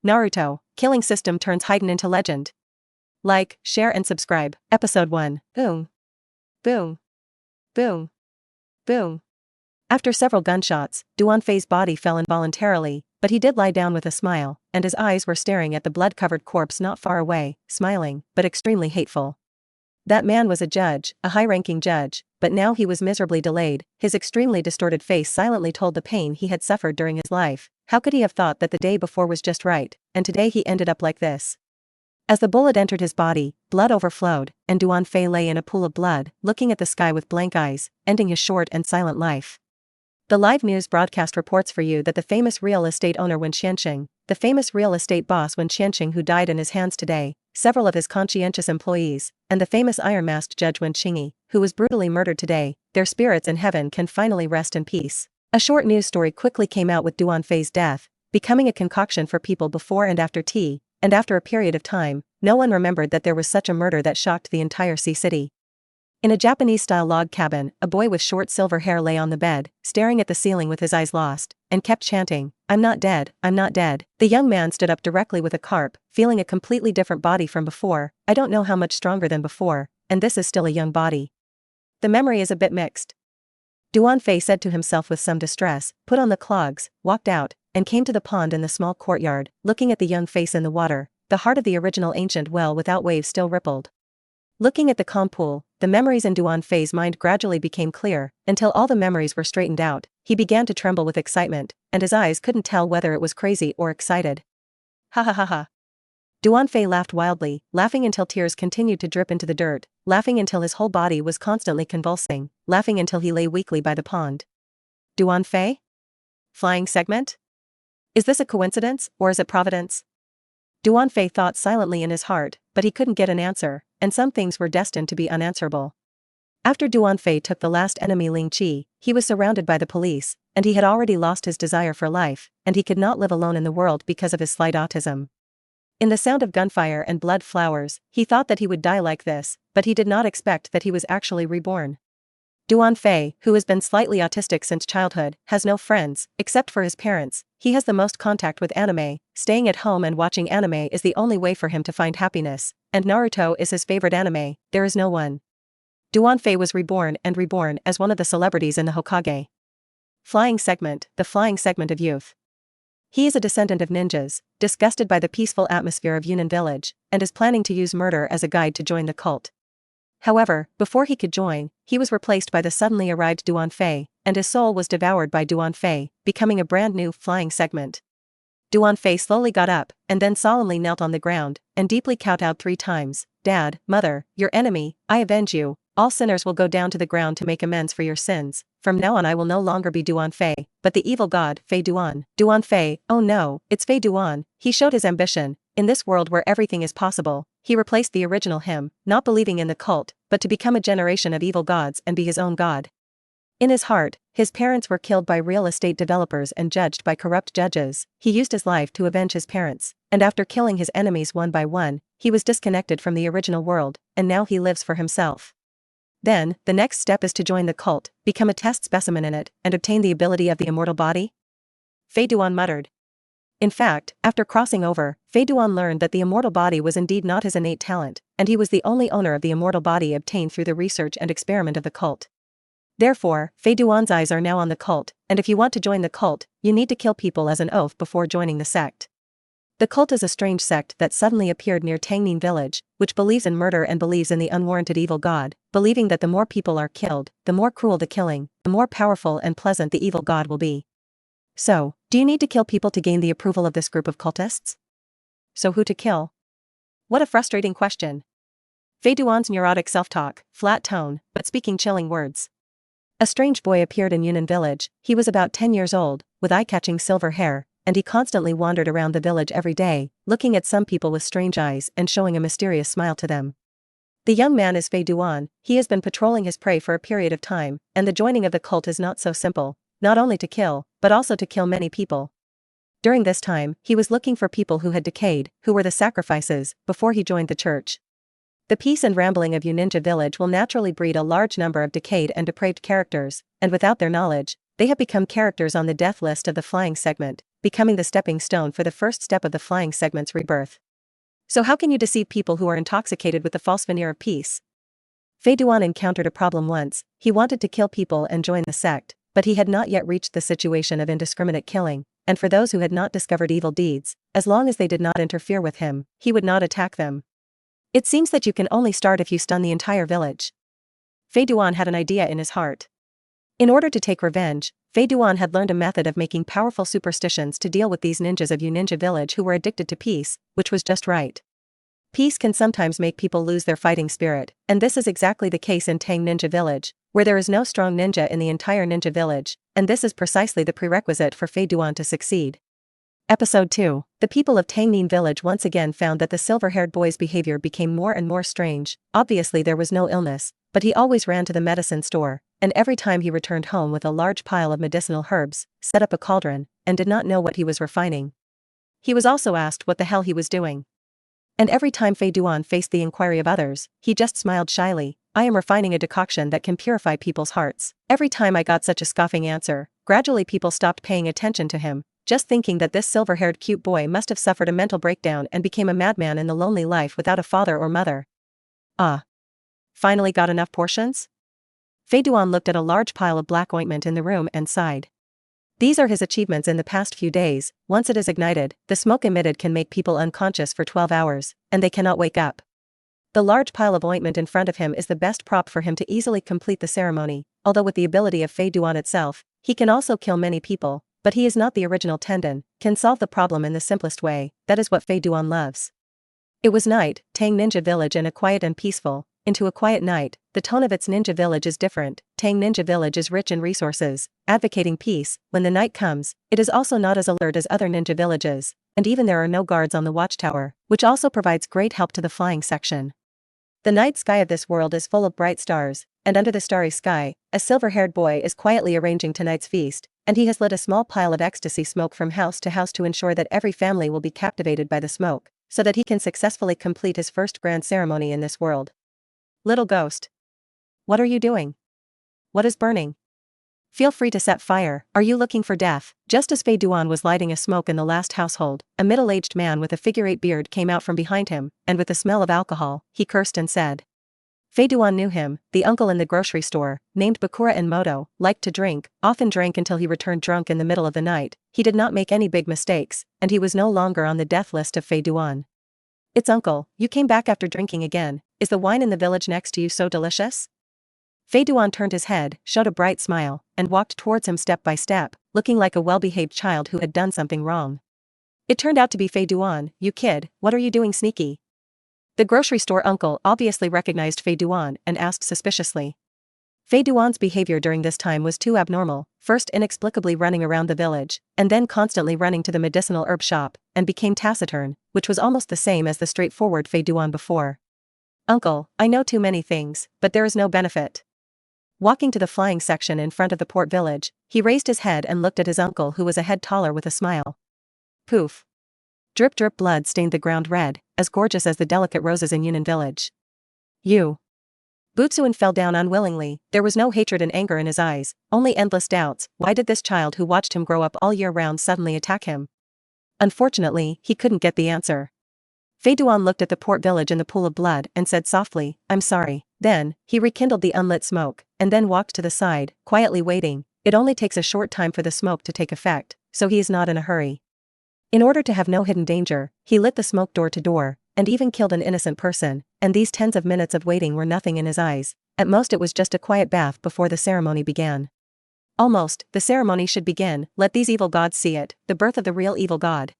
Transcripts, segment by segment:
Naruto, killing system turns Hidan into legend. Like, share and subscribe. Episode 1. Boom. Boom. Boom. Boom. After several gunshots, Duan Fei's body fell involuntarily, but he did lie down with a smile, and his eyes were staring at the blood-covered corpse not far away, smiling, but extremely hateful. That man was a judge, a high-ranking judge, but now he was miserably delayed. His extremely distorted face silently told the pain he had suffered during his life. How could he have thought that the day before was just right, and today he ended up like this? As the bullet entered his body, blood overflowed, and Duan Fei lay in a pool of blood, looking at the sky with blank eyes, ending his short and silent life. The live news broadcast reports for you that the famous real estate owner Wen Qianxing, the famous real estate boss Wen Qianxing who died in his hands today, several of his conscientious employees, and the famous iron-masked judge Wen Qingyi, who was brutally murdered today, their spirits in heaven can finally rest in peace. A short news story quickly came out with Duan Fei's death, becoming a concoction for people before and after tea, and after a period of time, no one remembered that there was such a murder that shocked the entire sea city. In a Japanese-style log cabin, a boy with short silver hair lay on the bed, staring at the ceiling with his eyes lost, and kept chanting, "I'm not dead, I'm not dead." The young man stood up directly with a carp, feeling a completely different body from before. I don't know how much stronger than before, and this is still a young body. The memory is a bit mixed. Duan Fei said to himself with some distress, put on the clogs, walked out, and came to the pond in the small courtyard, looking at the young face in the water. The heart of the original ancient well without waves still rippled. Looking at the calm pool, the memories in Duan Fei's mind gradually became clear, until all the memories were straightened out. He began to tremble with excitement, and his eyes couldn't tell whether it was crazy or excited. Ha ha ha ha. Duan Fei laughed wildly, laughing until tears continued to drip into the dirt, laughing until his whole body was constantly convulsing, laughing until he lay weakly by the pond. Duan Fei? Flying segment? Is this a coincidence, or is it providence? Duan Fei thought silently in his heart, but he couldn't get an answer, and some things were destined to be unanswerable. After Duan Fei took the last enemy Ling Qi, he was surrounded by the police, and he had already lost his desire for life, and he could not live alone in the world because of his slight autism. In the sound of gunfire and blood flowers, he thought that he would die like this, but he did not expect that he was actually reborn. Duan Fei, who has been slightly autistic since childhood, has no friends, except for his parents. He has the most contact with anime. Staying at home and watching anime is the only way for him to find happiness, and Naruto is his favorite anime. There is no one. Duan Fei was reborn as one of the celebrities in the Hokage. Flying segment, the flying segment of youth. He is a descendant of ninjas, disgusted by the peaceful atmosphere of Yunnan village, and is planning to use murder as a guide to join the cult. However, before he could join, he was replaced by the suddenly arrived Duan Fei, and his soul was devoured by Duan Fei, becoming a brand new flying segment. Duan Fei slowly got up, and then solemnly knelt on the ground, and deeply kowtowed 3 times. Dad, Mother, your enemy, I avenge you. All sinners will go down to the ground to make amends for your sins. From now on I will no longer be Duan Fei, but the evil god, Fei Duan. Duan Fei, oh no, it's Fei Duan. He showed his ambition. In this world where everything is possible, he replaced the original him, not believing in the cult, but to become a generation of evil gods and be his own god. In his heart, his parents were killed by real estate developers and judged by corrupt judges. He used his life to avenge his parents, and after killing his enemies one by one, he was disconnected from the original world, and now he lives for himself. Then, the next step is to join the cult, become a test specimen in it, and obtain the ability of the immortal body? Fei Duan muttered. In fact, after crossing over, Fei Duan learned that the immortal body was indeed not his innate talent, and he was the only owner of the immortal body obtained through the research and experiment of the cult. Therefore, Fei Duan's eyes are now on the cult, and if you want to join the cult, you need to kill people as an oath before joining the sect. The cult is a strange sect that suddenly appeared near Tangning village, which believes in murder and believes in the unwarranted evil god, believing that the more people are killed, the more cruel the killing, the more powerful and pleasant the evil god will be. So, do you need to kill people to gain the approval of this group of cultists? So who to kill? What a frustrating question. Fei Duan's neurotic self-talk, flat tone, but speaking chilling words. A strange boy appeared in Yunnan village. He was about 10 years old, with eye-catching silver hair, and he constantly wandered around the village every day, looking at some people with strange eyes and showing a mysterious smile to them. The young man is Fei Duan. He has been patrolling his prey for a period of time, and the joining of the cult is not so simple, not only to kill, but also to kill many people. During this time, he was looking for people who had decayed, who were the sacrifices, before he joined the church. The peace and rambling of Uninja village will naturally breed a large number of decayed and depraved characters, and without their knowledge, they have become characters on the death list of the flying segment. becoming the stepping stone for the first step of the flying segment's rebirth. So how can you deceive people who are intoxicated with the false veneer of peace? Fei Duan encountered a problem once. He wanted to kill people and join the sect, but he had not yet reached the situation of indiscriminate killing, and for those who had not discovered evil deeds, as long as they did not interfere with him, he would not attack them. It seems that you can only start if you stun the entire village. Fei Duan had an idea in his heart. In order to take revenge, Fei Duan had learned a method of making powerful superstitions to deal with these ninjas of Yu Ninja Village who were addicted to peace, which was just right. Peace can sometimes make people lose their fighting spirit, and this is exactly the case in Tang Ninja Village, where there is no strong ninja in the entire ninja village, and this is precisely the prerequisite for Fei Duan to succeed. Episode 2. The people of Tangnin Village once again found that the silver-haired boy's behavior became more and more strange. Obviously there was no illness, but he always ran to the medicine store, and every time he returned home with a large pile of medicinal herbs, set up a cauldron, and did not know what he was refining. He was also asked what the hell he was doing. And every time Fei Duan faced the inquiry of others, he just smiled shyly. I am refining a decoction that can purify people's hearts. Every time I got such a scoffing answer, gradually people stopped paying attention to him, just thinking that this silver-haired cute boy must have suffered a mental breakdown and became a madman in the lonely life without a father or mother. Ah. Finally got enough portions? Fei Duan looked at a large pile of black ointment in the room and sighed. These are his achievements in the past few days. Once it is ignited, the smoke emitted can make people unconscious for 12 hours, and they cannot wake up. The large pile of ointment in front of him is the best prop for him to easily complete the ceremony, although with the ability of Fei Duan itself, he can also kill many people. But he is not the original Tendon, can solve the problem in the simplest way. That is what Fei Duan loves. It was night, Tang Ninja Village and a quiet and peaceful. Into a quiet night, the tone of its ninja village is different. Tang Ninja Village is rich in resources, advocating peace. When the night comes, it is also not as alert as other ninja villages, and even there are no guards on the watchtower, which also provides great help to the flying section. The night sky of this world is full of bright stars, and under the starry sky, a silver-haired boy is quietly arranging tonight's feast, and he has lit a small pile of ecstasy smoke from house to house to ensure that every family will be captivated by the smoke, so that he can successfully complete his first grand ceremony in this world. Little ghost. What are you doing? What is burning? Feel free to set fire. Are you looking for death? Just as Fei Duan was lighting a smoke in the last household, a middle-aged man with a figure-8 beard came out from behind him, and with the smell of alcohol, he cursed and said. Fei Duan knew him, the uncle in the grocery store, named Bakura and Moto, liked to drink, often drank until he returned drunk in the middle of the night. He did not make any big mistakes, and he was no longer on the death list of Fei Duan. It's uncle, you came back after drinking again. Is the wine in the village next to you so delicious? Fei Duan turned his head, showed a bright smile, and walked towards him step by step, looking like a well-behaved child who had done something wrong. It turned out to be Fei Duan. You kid, what are you doing sneaky? The grocery store uncle obviously recognized Fei Duan and asked suspiciously. Fei Duan's behavior during this time was too abnormal, first inexplicably running around the village, and then constantly running to the medicinal herb shop, and became taciturn, which was almost the same as the straightforward Fei Duan before. Uncle, I know too many things, but there is no benefit. Walking to the flying section in front of the port village, he raised his head and looked at his uncle who was a head taller with a smile. Poof. Drip drip blood stained the ground red, as gorgeous as the delicate roses in Yunnan village. You. Butsuin fell down unwillingly. There was no hatred and anger in his eyes, only endless doubts. Why did this child who watched him grow up all year round suddenly attack him? Unfortunately, he couldn't get the answer. Fei Duan looked at the port village in the pool of blood and said softly, I'm sorry. Then, he rekindled the unlit smoke, and then walked to the side, quietly waiting. It only takes a short time for the smoke to take effect, so he is not in a hurry. In order to have no hidden danger, he lit the smoke door to door, and even killed an innocent person, and these tens of minutes of waiting were nothing in his eyes. At most it was just a quiet bath before the ceremony began. Almost, the ceremony should begin. Let these evil gods see it, the birth of the real evil god.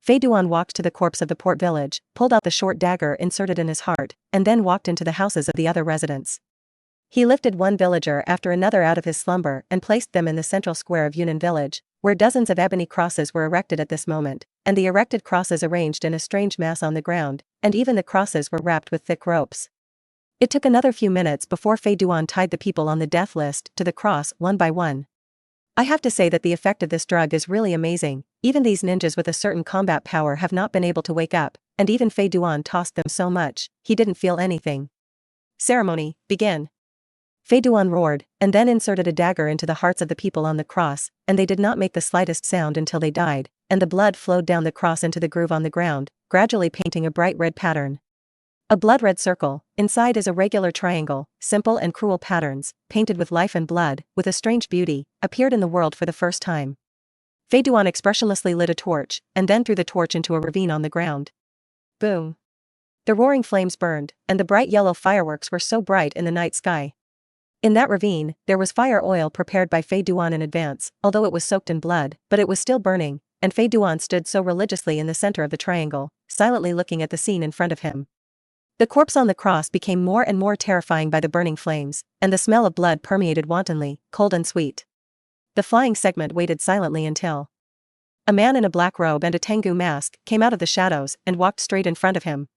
Fei Duan walked to the corpse of the port village, pulled out the short dagger inserted in his heart, and then walked into the houses of the other residents. He lifted one villager after another out of his slumber and placed them in the central square of Yunnan village, where dozens of ebony crosses were erected at this moment, and the erected crosses arranged in a strange mass on the ground, and even the crosses were wrapped with thick ropes. It took another few minutes before Fei Duan tied the people on the death list to the cross one by one. I have to say that the effect of this drug is really amazing. Even these ninjas with a certain combat power have not been able to wake up, and even Fei Duan tossed them so much, he didn't feel anything. Ceremony, begin. Fei Duan roared, and then inserted a dagger into the hearts of the people on the cross, and they did not make the slightest sound until they died, and the blood flowed down the cross into the groove on the ground, gradually painting a bright red pattern. A blood-red circle, inside is a regular triangle, simple and cruel patterns, painted with life and blood, with a strange beauty, appeared in the world for the first time. Fei Duan expressionlessly lit a torch, and then threw the torch into a ravine on the ground. Boom. The roaring flames burned, and the bright yellow fireworks were so bright in the night sky. In that ravine, there was fire oil prepared by Fei Duan in advance, although it was soaked in blood, but it was still burning, and Fei Duan stood so religiously in the center of the triangle, silently looking at the scene in front of him. The corpse on the cross became more and more terrifying by the burning flames, and the smell of blood permeated wantonly, cold and sweet. The flying segment waited silently until a man in a black robe and a Tengu mask came out of the shadows and walked straight in front of him.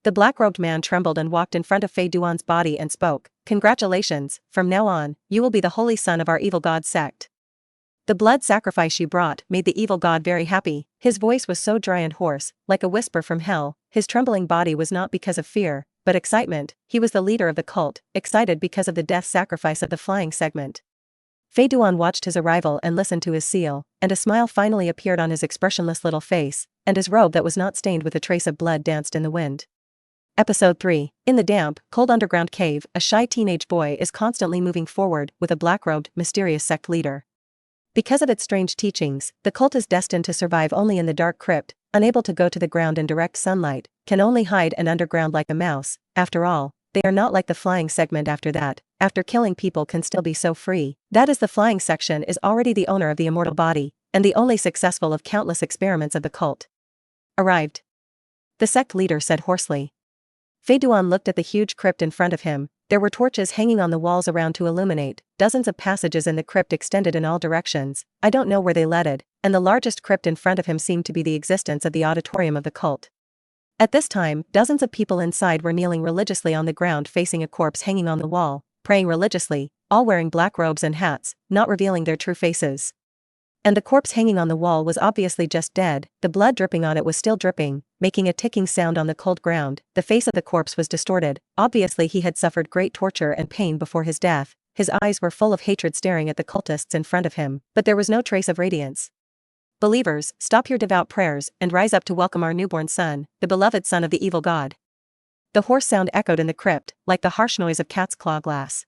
The black-robed man trembled and walked in front of Fei Duan's body and spoke, "Congratulations, from now on, you will be the holy son of our evil god sect." The blood sacrifice you brought made the evil god very happy. His voice was so dry and hoarse, like a whisper from hell. His trembling body was not because of fear, but excitement. He was the leader of the cult, excited because of the death sacrifice of the flying segment. Fei Duan watched his arrival and listened to his seal, and a smile finally appeared on his expressionless little face, and his robe that was not stained with a trace of blood danced in the wind. Episode 3. In the damp, cold underground cave, a shy teenage boy is constantly moving forward with a black-robed, mysterious sect leader. Because of its strange teachings, the cult is destined to survive only in the dark crypt, unable to go to the ground in direct sunlight, can only hide and underground like a mouse. After all, they are not like the flying segment after that. After killing people can still be so free. That is, the flying section is already the owner of the immortal body, and the only successful of countless experiments of the cult. Arrived. The sect leader said hoarsely. Fei Duan looked at the huge crypt in front of him. There were torches hanging on the walls around to illuminate, dozens of passages in the crypt extended in all directions. I don't know where they led, and the largest crypt in front of him seemed to be the existence of the auditorium of the cult. At this time, dozens of people inside were kneeling religiously on the ground facing a corpse hanging on the wall, praying religiously, all wearing black robes and hats, not revealing their true faces. And the corpse hanging on the wall was obviously just dead. The blood dripping on it was still dripping, making a ticking sound on the cold ground. The face of the corpse was distorted. Obviously he had suffered great torture and pain before his death. His eyes were full of hatred staring at the cultists in front of him, but there was no trace of radiance. Believers, stop your devout prayers and rise up to welcome our newborn son, the beloved son of the evil god. The hoarse sound echoed in the crypt, like the harsh noise of cat's claw glass.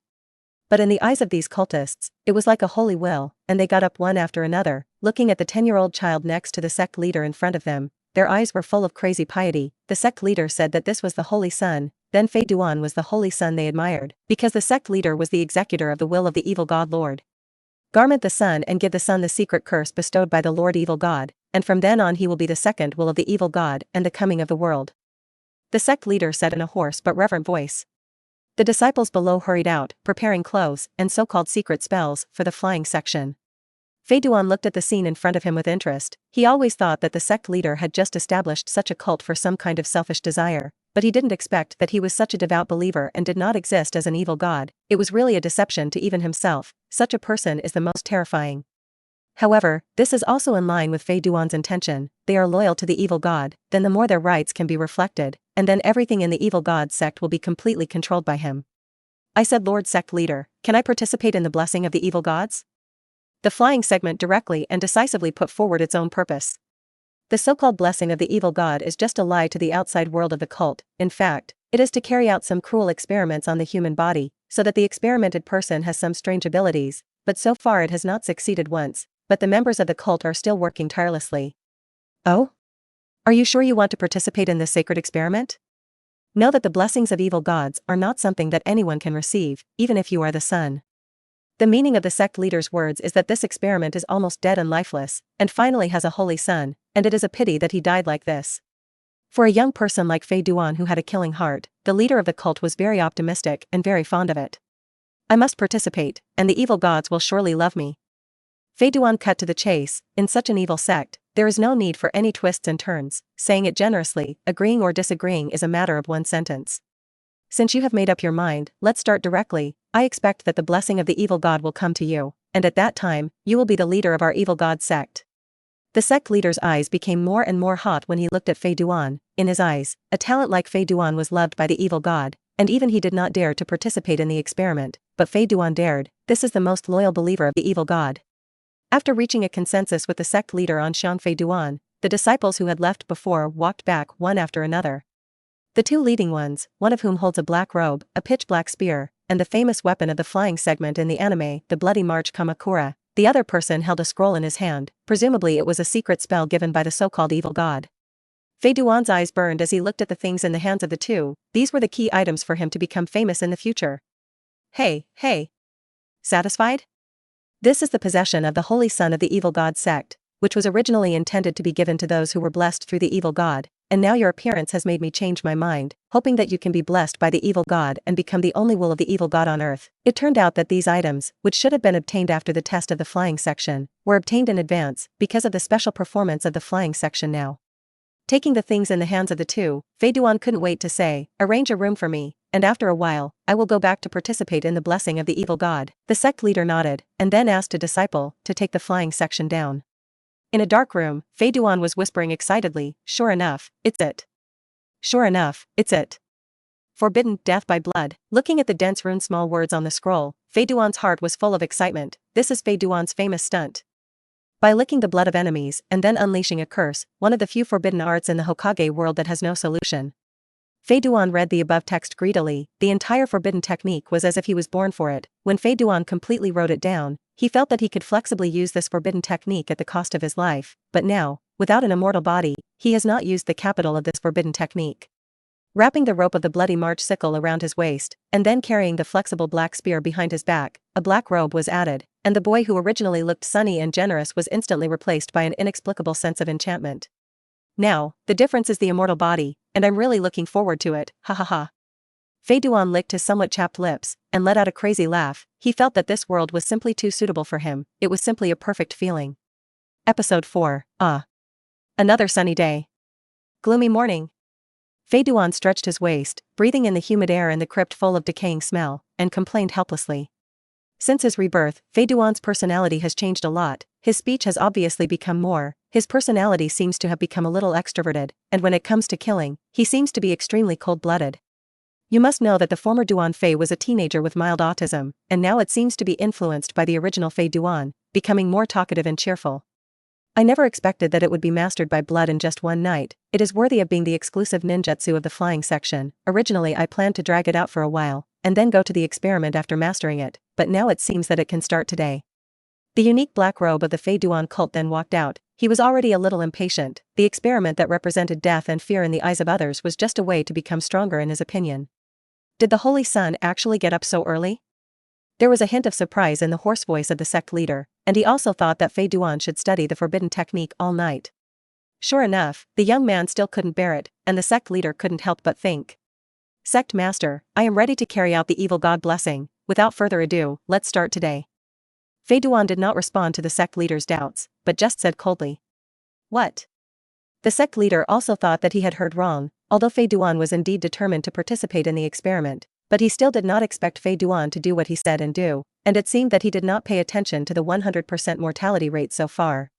But in the eyes of these cultists, it was like a holy will, and they got up one after another, looking at the 10-year-old child next to the sect leader in front of them. Their eyes were full of crazy piety. The sect leader said that this was the holy son, then Fei Duan was the holy son they admired, because the sect leader was the executor of the will of the evil god Lord. Garment the son and give the son the secret curse bestowed by the Lord evil god, and from then on he will be the second will of the evil god and the coming of the world. The sect leader said in a hoarse but reverent voice. The disciples below hurried out, preparing clothes and so-called secret spells for the flying section. Fei Duan looked at the scene in front of him with interest. He always thought that the sect leader had just established such a cult for some kind of selfish desire, but he didn't expect that he was such a devout believer and did not exist as an evil god. It was really a deception to even himself. Such a person is the most terrifying. However, this is also in line with Fei Duan's intention. They are loyal to the evil god, then the more their rights can be reflected, and then everything in the evil god sect will be completely controlled by him. I said, Lord Sect Leader, can I participate in the blessing of the evil gods? The flying segment directly and decisively put forward its own purpose. The so-called blessing of the evil god is just a lie to the outside world of the cult. In fact, it is to carry out some cruel experiments on the human body, so that the experimented person has some strange abilities, but so far it has not succeeded once. But the members of the cult are still working tirelessly. Oh? Are you sure you want to participate in this sacred experiment? Know that the blessings of evil gods are not something that anyone can receive, even if you are the son. The meaning of the sect leader's words is that this experiment is almost dead and lifeless, and finally has a holy son, and it is a pity that he died like this. For a young person like Fei Duan who had a killing heart, the leader of the cult was very optimistic and very fond of it. I must participate, and the evil gods will surely love me. Fei Duan cut to the chase. In such an evil sect, there is no need for any twists and turns. Saying it generously, agreeing or disagreeing is a matter of one sentence. Since you have made up your mind, let's start directly. I expect that the blessing of the evil god will come to you, and at that time, you will be the leader of our evil god sect. The sect leader's eyes became more and more hot when he looked at Fei Duan. In his eyes, a talent like Fei Duan was loved by the evil god, and even he did not dare to participate in the experiment, but Fei Duan dared. This is the most loyal believer of the evil god. After reaching a consensus with the sect leader on Xiang Fei Duan, the disciples who had left before walked back one after another. The two leading ones, one of whom holds a black robe, a pitch-black spear, and the famous weapon of the flying segment in the anime, the Bloody March Kamakura. The other person held a scroll in his hand, presumably it was a secret spell given by the so-called evil god. Fei Duan's eyes burned as he looked at the things in the hands of the two. These were the key items for him to become famous in the future. Hey. Satisfied? This is the possession of the holy son of the evil god sect, which was originally intended to be given to those who were blessed through the evil god, and now your appearance has made me change my mind, hoping that you can be blessed by the evil god and become the only will of the evil god on earth. It turned out that these items, which should have been obtained after the test of the flying section, were obtained in advance because of the special performance of the flying section now. Taking the things in the hands of the two, Fei Duan couldn't wait to say, arrange a room for me, and after a while, I will go back to participate in the blessing of the evil god. The sect leader nodded, and then asked a disciple to take the flying section down. In a dark room, Fei Duan was whispering excitedly, sure enough, it's it. Sure enough, it's it. Forbidden, death by blood. Looking at the dense rune small words on the scroll, Fei Duan's heart was full of excitement. This is Fei Duan's famous stunt. By licking the blood of enemies and then unleashing a curse, one of the few forbidden arts in the Hokage world that has no solution. Fei Duan read the above text greedily. The entire forbidden technique was as if he was born for it. When Fei Duan completely wrote it down, he felt that he could flexibly use this forbidden technique at the cost of his life, but now, without an immortal body, he has not used the capital of this forbidden technique. Wrapping the rope of the Bloody March sickle around his waist, and then carrying the flexible black spear behind his back, a black robe was added, and the boy who originally looked sunny and generous was instantly replaced by an inexplicable sense of enchantment. Now, the difference is the immortal body, and I'm really looking forward to it, ha ha ha. Fei Duan licked his somewhat chapped lips, and let out a crazy laugh. He felt that this world was simply too suitable for him. It was simply a perfect feeling. Episode 4, Another sunny day. Gloomy morning. Fei Duan stretched his waist, breathing in the humid air and the crypt full of decaying smell, and complained helplessly. Since his rebirth, Fei Duan's personality has changed a lot. His speech has obviously become more. His personality seems to have become a little extroverted, and when it comes to killing, he seems to be extremely cold-blooded. You must know that the former Duan Fei was a teenager with mild autism, and now it seems to be influenced by the original Fei Duan, becoming more talkative and cheerful. I never expected that it would be mastered by blood in just one night. It is worthy of being the exclusive ninjutsu of the flying section. Originally I planned to drag it out for a while, and then go to the experiment after mastering it, but now it seems that it can start today. The unique black robe of the Fei Duan cult then walked out. He was already a little impatient. The experiment that represented death and fear in the eyes of others was just a way to become stronger in his opinion. Did the Holy Sun actually get up so early? There was a hint of surprise in the hoarse voice of the sect leader, and he also thought that Fei Duan should study the forbidden technique all night. Sure enough, the young man still couldn't bear it, and the sect leader couldn't help but think. Sect master, I am ready to carry out the evil god blessing. Without further ado, let's start today. Fei Duan did not respond to the sect leader's doubts, but just said coldly. What? The sect leader also thought that he had heard wrong, although Fei Duan was indeed determined to participate in the experiment, but he still did not expect Fei Duan to do what he said and do, and it seemed that he did not pay attention to the 100% mortality rate so far.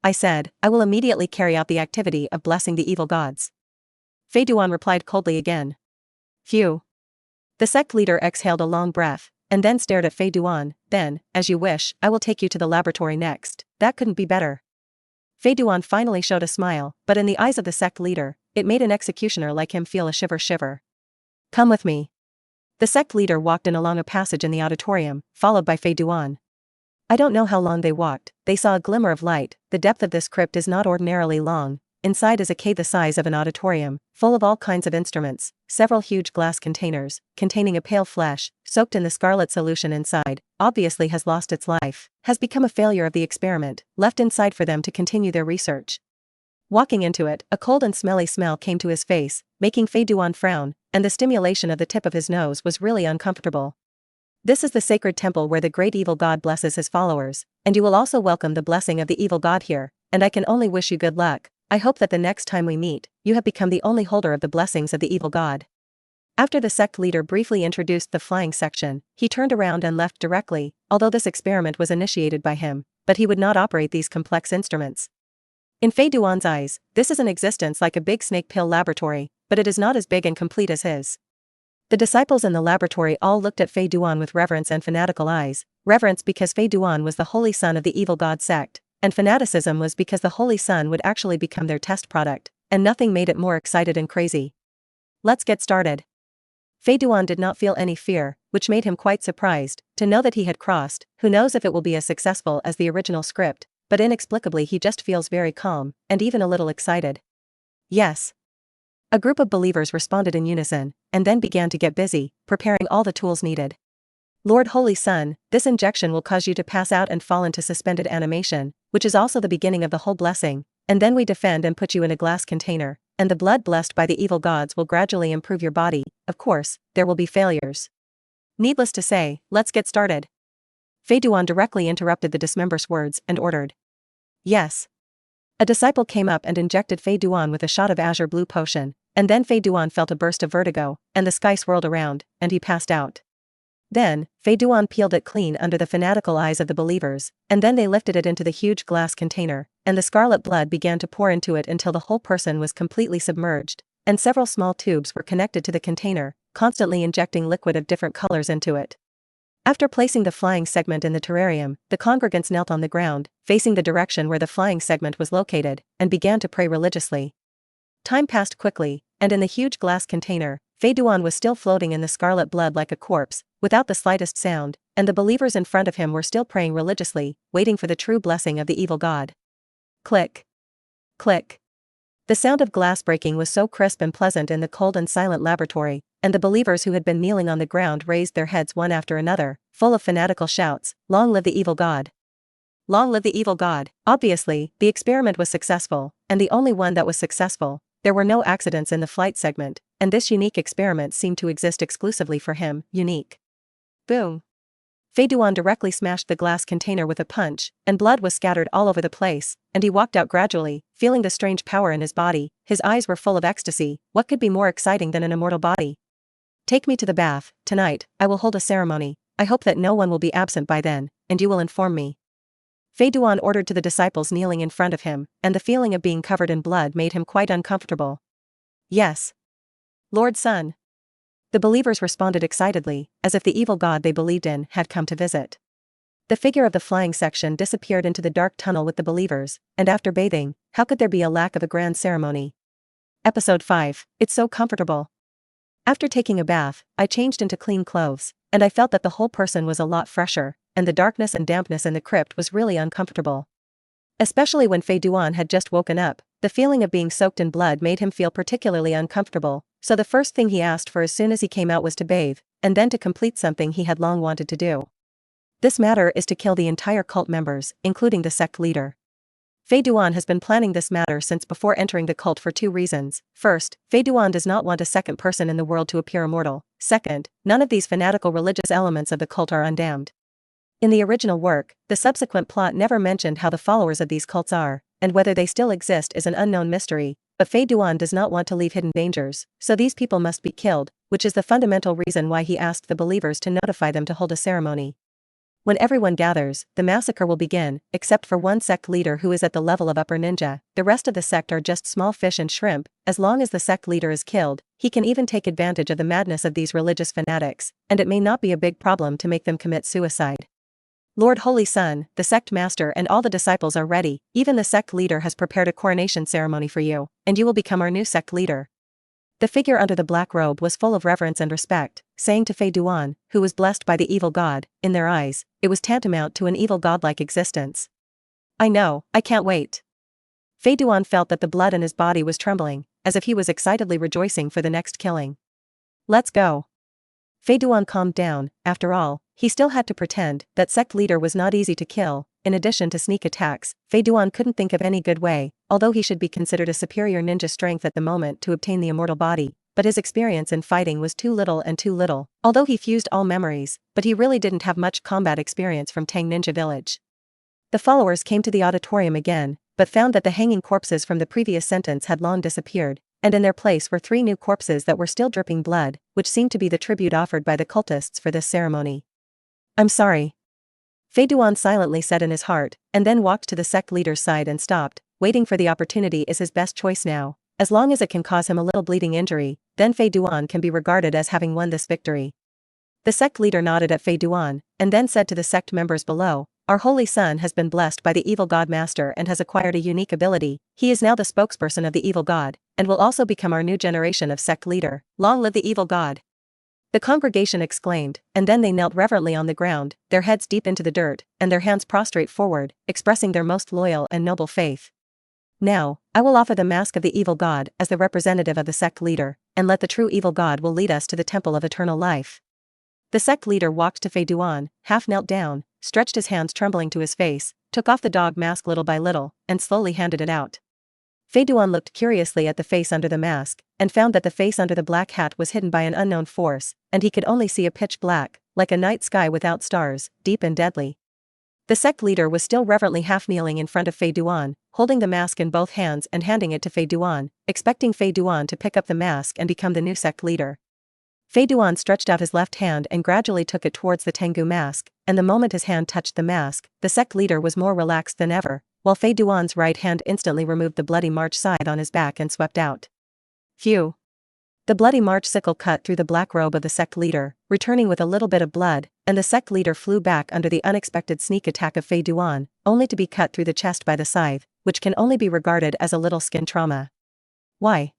I said, I will immediately carry out the activity of blessing the evil gods. Fei Duan replied coldly again. Phew. The sect leader exhaled a long breath, and then stared at Fei Duan. Then, as you wish, I will take you to the laboratory next. That couldn't be better. Fei Duan finally showed a smile, but in the eyes of the sect leader, it made an executioner like him feel a shiver. Come with me. The sect leader walked in along a passage in the auditorium, followed by Fei Duan. I don't know how long they walked. They saw a glimmer of light. The depth of this crypt is not ordinarily long. Inside is a cave the size of an auditorium, full of all kinds of instruments, several huge glass containers, containing a pale flesh, soaked in the scarlet solution inside, obviously has lost its life, has become a failure of the experiment, left inside for them to continue their research. Walking into it, a cold and smelly smell came to his face, making Fei Duan frown, and the stimulation of the tip of his nose was really uncomfortable. This is the sacred temple where the great evil god blesses his followers, and you will also welcome the blessing of the evil god here, and I can only wish you good luck. I hope that the next time we meet, you have become the only holder of the blessings of the evil god. After the sect leader briefly introduced the flying section, he turned around and left directly, although this experiment was initiated by him, but he would not operate these complex instruments. In Fei Duan's eyes, this is an existence like a big snake pill laboratory, but it is not as big and complete as his. The disciples in the laboratory all looked at Fei Duan with reverence and fanatical eyes, reverence because Fei Duan was the holy son of the evil god sect, and fanaticism was because the holy son would actually become their test product, and nothing made it more excited and crazy. Let's get started. Fei Duan did not feel any fear, which made him quite surprised, to know that he had crossed. Who knows if it will be as successful as the original script, but inexplicably he just feels very calm, and even a little excited. Yes. A group of believers responded in unison, and then began to get busy, preparing all the tools needed. Lord Holy Son, this injection will cause you to pass out and fall into suspended animation, which is also the beginning of the whole blessing, and then we defend and put you in a glass container, and the blood blessed by the evil gods will gradually improve your body. Of course, there will be failures. Needless to say, let's get started. Fei Duan directly interrupted the dismember's words and ordered. Yes. A disciple came up and injected Fei Duan with a shot of azure blue potion, and then Fei Duan felt a burst of vertigo, and the sky swirled around, and he passed out. Then, Fei Duan peeled it clean under the fanatical eyes of the believers, and then they lifted it into the huge glass container, and the scarlet blood began to pour into it until the whole person was completely submerged, and several small tubes were connected to the container, constantly injecting liquid of different colors into it. After placing the flying segment in the terrarium, the congregants knelt on the ground, facing the direction where the flying segment was located, and began to pray religiously. Time passed quickly, and in the huge glass container, Fei Duan was still floating in the scarlet blood like a corpse, without the slightest sound, and the believers in front of him were still praying religiously, waiting for the true blessing of the evil god. Click. Click. The sound of glass breaking was so crisp and pleasant in the cold and silent laboratory, and the believers who had been kneeling on the ground raised their heads one after another, full of fanatical shouts, "Long live the evil god! Long live the evil god!" Obviously, the experiment was successful, and the only one that was successful. There were no accidents in the flight segment, and this unique experiment seemed to exist exclusively for him, unique. Boom. Fei Duan directly smashed the glass container with a punch, and blood was scattered all over the place, and he walked out gradually, feeling the strange power in his body. His eyes were full of ecstasy. What could be more exciting than an immortal body? Take me to the bath. Tonight, I will hold a ceremony. I hope that no one will be absent by then, and you will inform me. Fei Duan ordered to the disciples kneeling in front of him, and the feeling of being covered in blood made him quite uncomfortable. Yes. Lord Sun. The believers responded excitedly, as if the evil god they believed in had come to visit. The figure of the flying section disappeared into the dark tunnel with the believers, and after bathing, how could there be a lack of a grand ceremony? Episode 5, It's so comfortable. After taking a bath, I changed into clean clothes, and I felt that the whole person was a lot fresher, and the darkness and dampness in the crypt was really uncomfortable. Especially when Fei Duan had just woken up, the feeling of being soaked in blood made him feel particularly uncomfortable, so the first thing he asked for as soon as he came out was to bathe, and then to complete something he had long wanted to do. This matter is to kill the entire cult members, including the sect leader. Fei Duan has been planning this matter since before entering the cult for 2 reasons. First, Fei Duan does not want a second person in the world to appear immortal. Second, none of these fanatical religious elements of the cult are undamned. In the original work, the subsequent plot never mentioned how the followers of these cults are, and whether they still exist is an unknown mystery, but Fei Duan does not want to leave hidden dangers, so these people must be killed, which is the fundamental reason why he asked the believers to notify them to hold a ceremony. When everyone gathers, the massacre will begin, except for one sect leader who is at the level of upper ninja. The rest of the sect are just small fish and shrimp. As long as the sect leader is killed, he can even take advantage of the madness of these religious fanatics, and it may not be a big problem to make them commit suicide. Lord Holy Sun, the sect master and all the disciples are ready. Even the sect leader has prepared a coronation ceremony for you, and you will become our new sect leader. The figure under the black robe was full of reverence and respect, saying to Fei Duan, who was blessed by the evil god, in their eyes, it was tantamount to an evil godlike existence. I know, I can't wait. Fei Duan felt that the blood in his body was trembling, as if he was excitedly rejoicing for the next killing. Let's go. Fei Duan calmed down. After all, he still had to pretend that sect leader was not easy to kill. In addition to sneak attacks, Fei Duan couldn't think of any good way, although he should be considered a superior ninja strength at the moment to obtain the immortal body, but his experience in fighting was too little, although he fused all memories, but he really didn't have much combat experience from Tang Ninja Village. The followers came to the auditorium again, but found that the hanging corpses from the previous sentence had long disappeared, and in their place were 3 new corpses that were still dripping blood, which seemed to be the tribute offered by the cultists for this ceremony. I'm sorry. Fei Duan silently said in his heart, and then walked to the sect leader's side and stopped. Waiting for the opportunity is his best choice now, as long as it can cause him a little bleeding injury, then Fei Duan can be regarded as having won this victory. The sect leader nodded at Fei Duan, and then said to the sect members below, "Our holy son has been blessed by the evil god master and has acquired a unique ability. He is now the spokesperson of the evil god, and will also become our new generation of sect leader. Long live the evil god!" The congregation exclaimed, and then they knelt reverently on the ground, their heads deep into the dirt, and their hands prostrate forward, expressing their most loyal and noble faith. "Now, I will offer the mask of the evil god as the representative of the sect leader, and let the true evil god will lead us to the temple of eternal life." The sect leader walked to Fei Duan, half knelt down, stretched his hands trembling to his face, took off the dog mask little by little, and slowly handed it out. Fei Duan looked curiously at the face under the mask, and found that the face under the black hat was hidden by an unknown force, and he could only see a pitch black, like a night sky without stars, deep and deadly. The sect leader was still reverently half kneeling in front of Fei Duan, holding the mask in both hands and handing it to Fei Duan, expecting Fei Duan to pick up the mask and become the new sect leader. Fei Duan stretched out his left hand and gradually took it towards the Tengu mask, and the moment his hand touched the mask, the sect leader was more relaxed than ever, while Fei Duan's right hand instantly removed the bloody march scythe on his back and swept out. Phew! The bloody march sickle cut through the black robe of the sect leader, returning with a little bit of blood, and the sect leader flew back under the unexpected sneak attack of Fei Duan, only to be cut through the chest by the scythe, which can only be regarded as a little skin trauma. Why?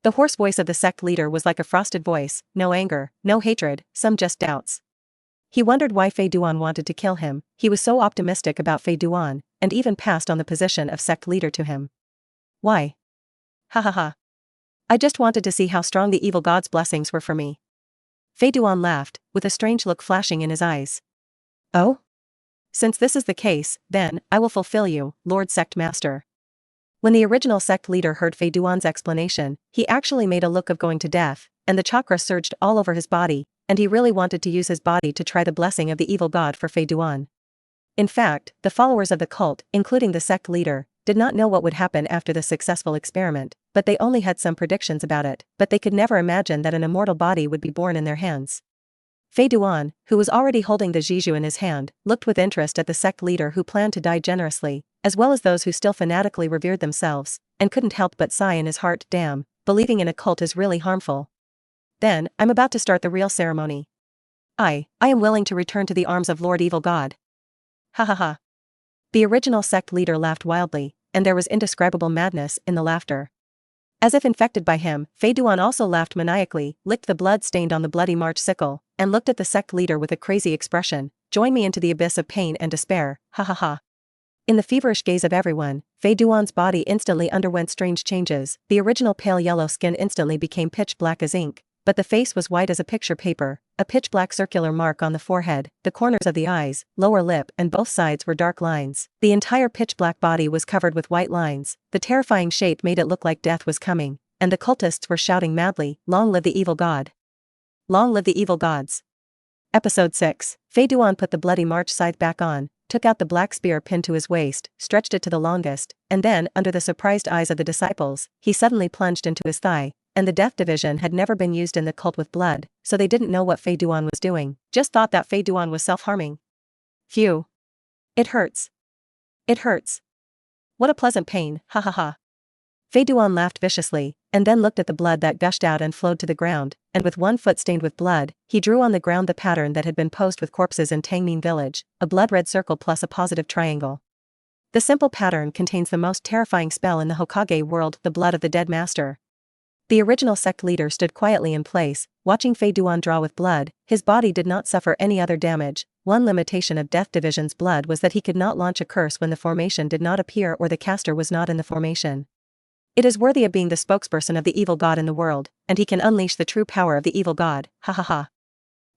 The hoarse voice of the sect leader was like a frosted voice, no anger, no hatred, some just doubts. He wondered why Fei Duan wanted to kill him. He was so optimistic about Fei Duan, and even passed on the position of sect leader to him. Why? Ha ha ha. I just wanted to see how strong the evil god's blessings were for me. Fei Duan laughed, with a strange look flashing in his eyes. Oh? Since this is the case, then, I will fulfill you, Lord Sect Master. When the original sect leader heard Fei Duan's explanation, he actually made a look of going to death, and the chakra surged all over his body, and he really wanted to use his body to try the blessing of the evil god for Fei Duan. In fact, the followers of the cult, including the sect leader, did not know what would happen after the successful experiment, but they only had some predictions about it, but they could never imagine that an immortal body would be born in their hands. Fei Duan, who was already holding the Jiju in his hand, looked with interest at the sect leader who planned to die generously, as well as those who still fanatically revered themselves, and couldn't help but sigh in his heart, damn, believing in a cult is really harmful. Then, I'm about to start the real ceremony. I am willing to return to the arms of Lord Evil God. Ha ha ha. The original sect leader laughed wildly, and there was indescribable madness in the laughter. As if infected by him, Fei Duan also laughed maniacally, licked the blood stained on the bloody march sickle, and looked at the sect leader with a crazy expression. Join me into the abyss of pain and despair, ha ha ha. In the feverish gaze of everyone, Fei Duan's body instantly underwent strange changes. The original pale yellow skin instantly became pitch black as ink, but the face was white as a picture paper, a pitch black circular mark on the forehead, the corners of the eyes, lower lip and both sides were dark lines. The entire pitch black body was covered with white lines. The terrifying shape made it look like death was coming, and the cultists were shouting madly, "Long live the evil god! Long live the evil gods!" Episode 6. Fei Duan put the bloody march scythe back on, took out the black spear pinned to his waist, stretched it to the longest, and then, under the surprised eyes of the disciples, he suddenly plunged into his thigh, and the death division had never been used in the cult with blood, so they didn't know what Fei Duan was doing, just thought that Fei Duan was self-harming. Phew. It hurts. It hurts. What a pleasant pain, ha ha ha. Fei Duan laughed viciously, and then looked at the blood that gushed out and flowed to the ground, and with one foot stained with blood, he drew on the ground the pattern that had been posed with corpses in Tangmin village, a blood-red circle plus a positive triangle. The simple pattern contains the most terrifying spell in the Hokage world, the blood of the dead master. The original sect leader stood quietly in place, watching Fei Duan draw with blood. His body did not suffer any other damage. One limitation of Death Division's blood was that he could not launch a curse when the formation did not appear or the caster was not in the formation. It is worthy of being the spokesperson of the evil god in the world, and he can unleash the true power of the evil god, ha ha ha.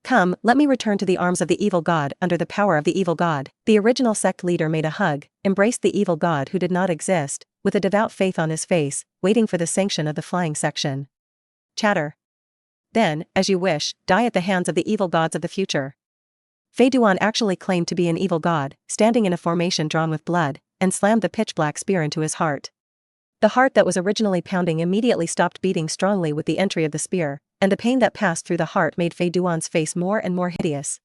Come, let me return to the arms of the evil god under the power of the evil god. The original sect leader made a hug, embraced the evil god who did not exist, with a devout faith on his face, waiting for the sanction of the flying section. Chatter. Then, as you wish, die at the hands of the evil gods of the future. Fei Duan actually claimed to be an evil god, standing in a formation drawn with blood, and slammed the pitch-black spear into his heart. The heart that was originally pounding immediately stopped beating strongly with the entry of the spear, and the pain that passed through the heart made Fei Duan's face more and more hideous.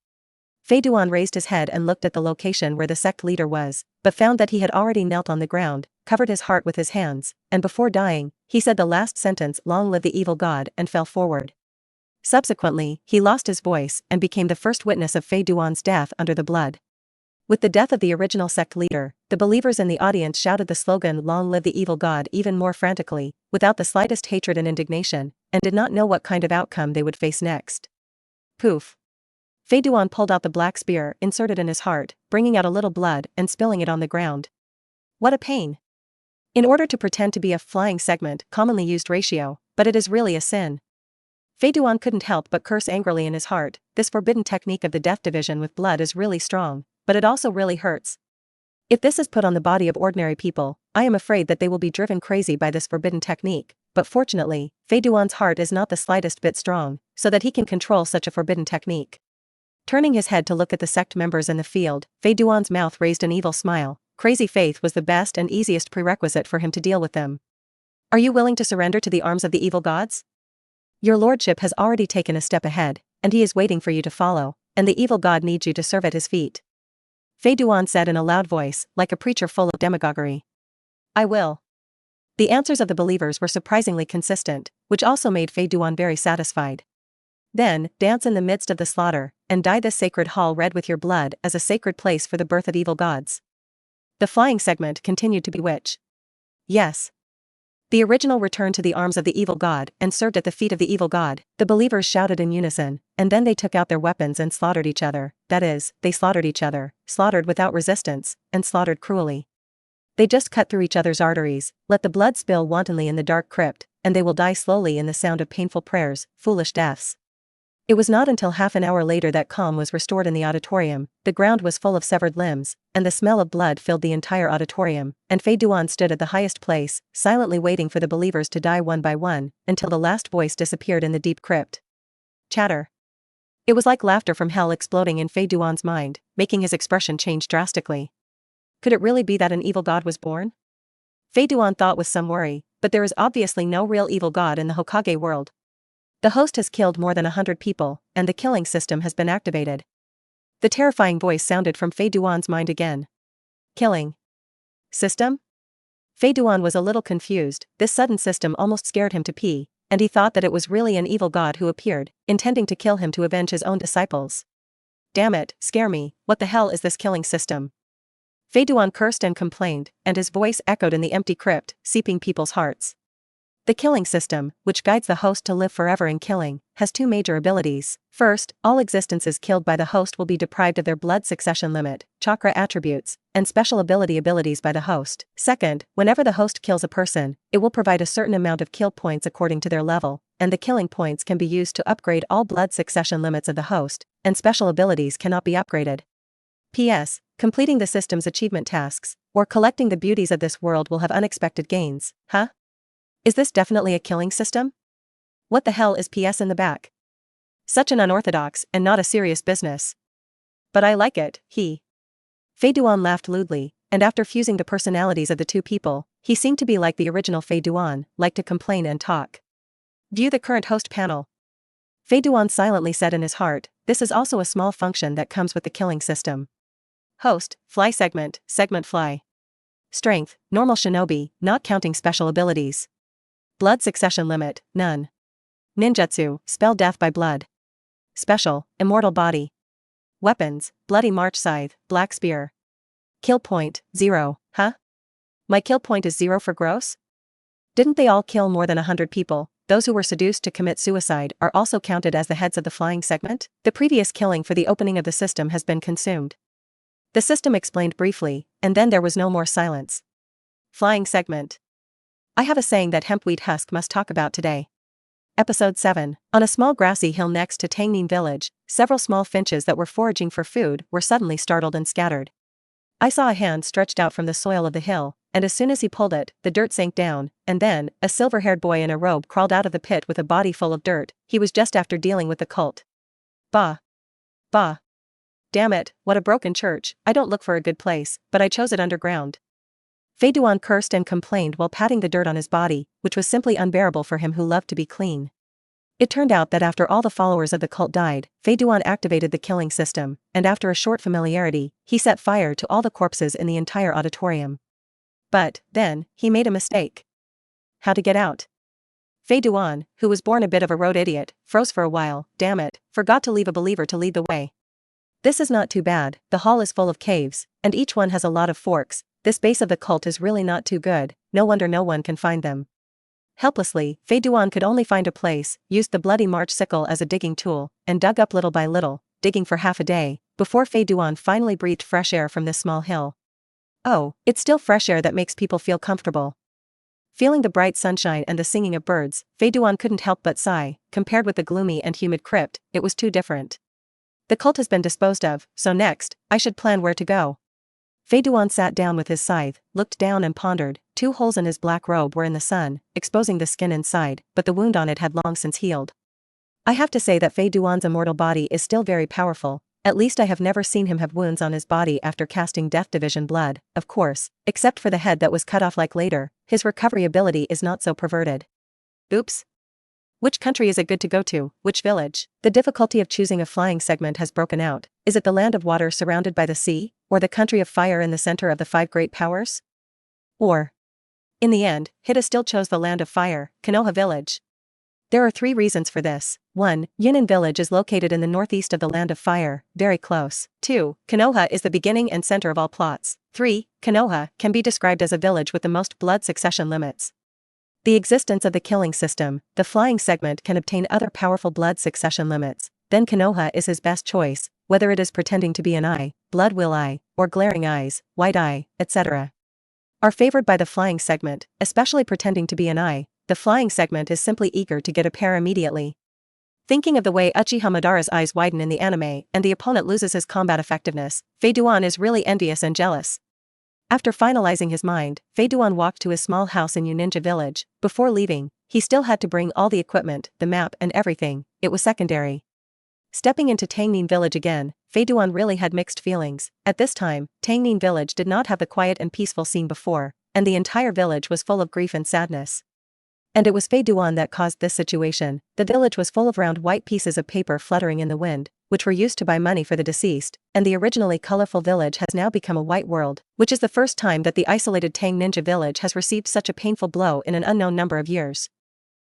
Fei Duan raised his head and looked at the location where the sect leader was, but found that he had already knelt on the ground, covered his heart with his hands, and before dying, he said the last sentence, "Long live the evil god," and fell forward. Subsequently, he lost his voice and became the first witness of Fei Duan's death under the blood. With the death of the original sect leader, the believers in the audience shouted the slogan "Long live the evil god" even more frantically, without the slightest hatred and indignation, and did not know what kind of outcome they would face next. Poof. Fei Duan pulled out the black spear inserted in his heart, bringing out a little blood and spilling it on the ground. What a pain. In order to pretend to be a flying segment, commonly used ratio, but it is really a sin. Fei Duan couldn't help but curse angrily in his heart. This forbidden technique of the death division with blood is really strong, but it also really hurts. If this is put on the body of ordinary people, I am afraid that they will be driven crazy by this forbidden technique, but fortunately, Fei Duan's heart is not the slightest bit strong, so that he can control such a forbidden technique. Turning his head to look at the sect members in the field, Fei Duan's mouth raised an evil smile. Crazy faith was the best and easiest prerequisite for him to deal with them. Are you willing to surrender to the arms of the evil gods? Your lordship has already taken a step ahead, and he is waiting for you to follow, and the evil god needs you to serve at his feet. Fei Duan said in a loud voice, like a preacher full of demagoguery. I will. The answers of the believers were surprisingly consistent, which also made Fei Duan very satisfied. Then, dance in the midst of the slaughter, and dye this sacred hall red with your blood as a sacred place for the birth of evil gods. The flying segment continued to bewitch. Yes. The original returned to the arms of the evil god and served at the feet of the evil god, the believers shouted in unison, and then they took out their weapons and slaughtered each other, that is, they slaughtered each other, slaughtered without resistance, and slaughtered cruelly. They just cut through each other's arteries, let the blood spill wantonly in the dark crypt, and they will die slowly in the sound of painful prayers, foolish deaths. It was not until half an hour later that calm was restored in the auditorium. The ground was full of severed limbs, and the smell of blood filled the entire auditorium, and Fei Duan stood at the highest place, silently waiting for the believers to die one by one, until the last voice disappeared in the deep crypt. Chatter. It was like laughter from hell exploding in Fei Duan's mind, making his expression change drastically. Could it really be that an evil god was born? Fei Duan thought with some worry, but there is obviously no real evil god in the Hokage world. The host has killed more than 100 people, and the killing system has been activated. The terrifying voice sounded from Fei Duan's mind again. Killing system? Fei Duan was a little confused. This sudden system almost scared him to pee, and he thought that it was really an evil god who appeared, intending to kill him to avenge his own disciples. Damn it, scare me, what the hell is this killing system? Fei Duan cursed and complained, and his voice echoed in the empty crypt, seeping people's hearts. The killing system, which guides the host to live forever in killing, has two major abilities. First, all existences killed by the host will be deprived of their blood succession limit, chakra attributes, and special abilities by the host. Second, whenever the host kills a person, it will provide a certain amount of kill points according to their level, and the killing points can be used to upgrade all blood succession limits of the host, and special abilities cannot be upgraded. P.S. Completing the system's achievement tasks, or collecting the beauties of this world will have unexpected gains. Huh? Is this definitely a killing system? What the hell is PS in the back? Such an unorthodox and not a serious business. But I like it, Fei Duan laughed lewdly, and after fusing the personalities of the two people, he seemed to be like the original Fei Duan, like to complain and talk. View the current host panel. Fei Duan silently said in his heart, this is also a small function that comes with the killing system. Host, fly segment fly. Strength, normal shinobi, not counting special abilities. Blood succession limit, none. Ninjutsu, spell death by blood. Special, immortal body. Weapons, bloody march scythe, black spear. Kill point, 0, huh? My kill point is 0 for gross? Didn't they all kill more than 100 people? Those who were seduced to commit suicide are also counted as the heads of the flying segment? The previous killing for the opening of the system has been consumed. The system explained briefly, and then there was no more silence. Flying segment. I have a saying that hempweed husk must talk about today. Episode 7. On a small grassy hill next to Tangnin village, several small finches that were foraging for food were suddenly startled and scattered. I saw a hand stretched out from the soil of the hill, and as soon as he pulled it, the dirt sank down, and then, a silver-haired boy in a robe crawled out of the pit with a body full of dirt. He was just after dealing with the cult. Bah. Bah. Damn it, what a broken church. I don't look for a good place, but I chose it underground. Fei Duan cursed and complained while patting the dirt on his body, which was simply unbearable for him who loved to be clean. It turned out that after all the followers of the cult died, Fei Duan activated the killing system, and after a short familiarity, he set fire to all the corpses in the entire auditorium. But, then, he made a mistake. How to get out? Fei Duan, who was born a bit of a road idiot, froze for a while, damn it, forgot to leave a believer to lead the way. This is not too bad, the hall is full of caves, and each one has a lot of forks, this base of the cult is really not too good, no wonder no one can find them. Helplessly, Fei Duan could only find a place, used the bloody March sickle as a digging tool, and dug up little by little, digging for half a day, before Fei Duan finally breathed fresh air from this small hill. Oh, it's still fresh air that makes people feel comfortable. Feeling the bright sunshine and the singing of birds, Fei Duan couldn't help but sigh. Compared with the gloomy and humid crypt, it was too different. The cult has been disposed of, so next, I should plan where to go. Fei Duan sat down with his scythe, looked down and pondered. 2 holes in his black robe were in the sun, exposing the skin inside, but the wound on it had long since healed. I have to say that Fei Duan's immortal body is still very powerful. At least I have never seen him have wounds on his body after casting Death Division blood, of course, except for the head that was cut off like later, his recovery ability is not so perverted. Oops. Which country is it good to go to, which village? The difficulty of choosing a flying segment has broken out. Is it the land of water surrounded by the sea, or the country of fire in the center of the 5 great powers? Or, in the end, Hidan still chose the land of fire, Konoha village. There are 3 reasons for this. 1. Yunnan village is located in the northeast of the land of fire, very close. 2. Konoha is the beginning and center of all plots. 3. Konoha can be described as a village with the most blood succession limits. The existence of the killing system, the flying segment can obtain other powerful blood succession limits, then Konoha is his best choice, whether it is pretending to be an eye, blood will eye, or glaring eyes, white eye, etc. Are favored by the flying segment, especially pretending to be an eye. The flying segment is simply eager to get a pair immediately. Thinking of the way Uchiha Madara's eyes widen in the anime and the opponent loses his combat effectiveness, Fei Duan is really envious and jealous. After finalizing his mind, Fei Duan walked to his small house in Yuninja village. Before leaving, he still had to bring all the equipment, the map and everything, it was secondary. Stepping into Tangnin village again, Fei Duan really had mixed feelings. At this time, Tangnin village did not have the quiet and peaceful scene before, and the entire village was full of grief and sadness. And it was Fei Duan that caused this situation. The village was full of round white pieces of paper fluttering in the wind, which were used to buy money for the deceased, and the originally colorful village has now become a white world, which is the first time that the isolated Tang Ninja village has received such a painful blow in an unknown number of years.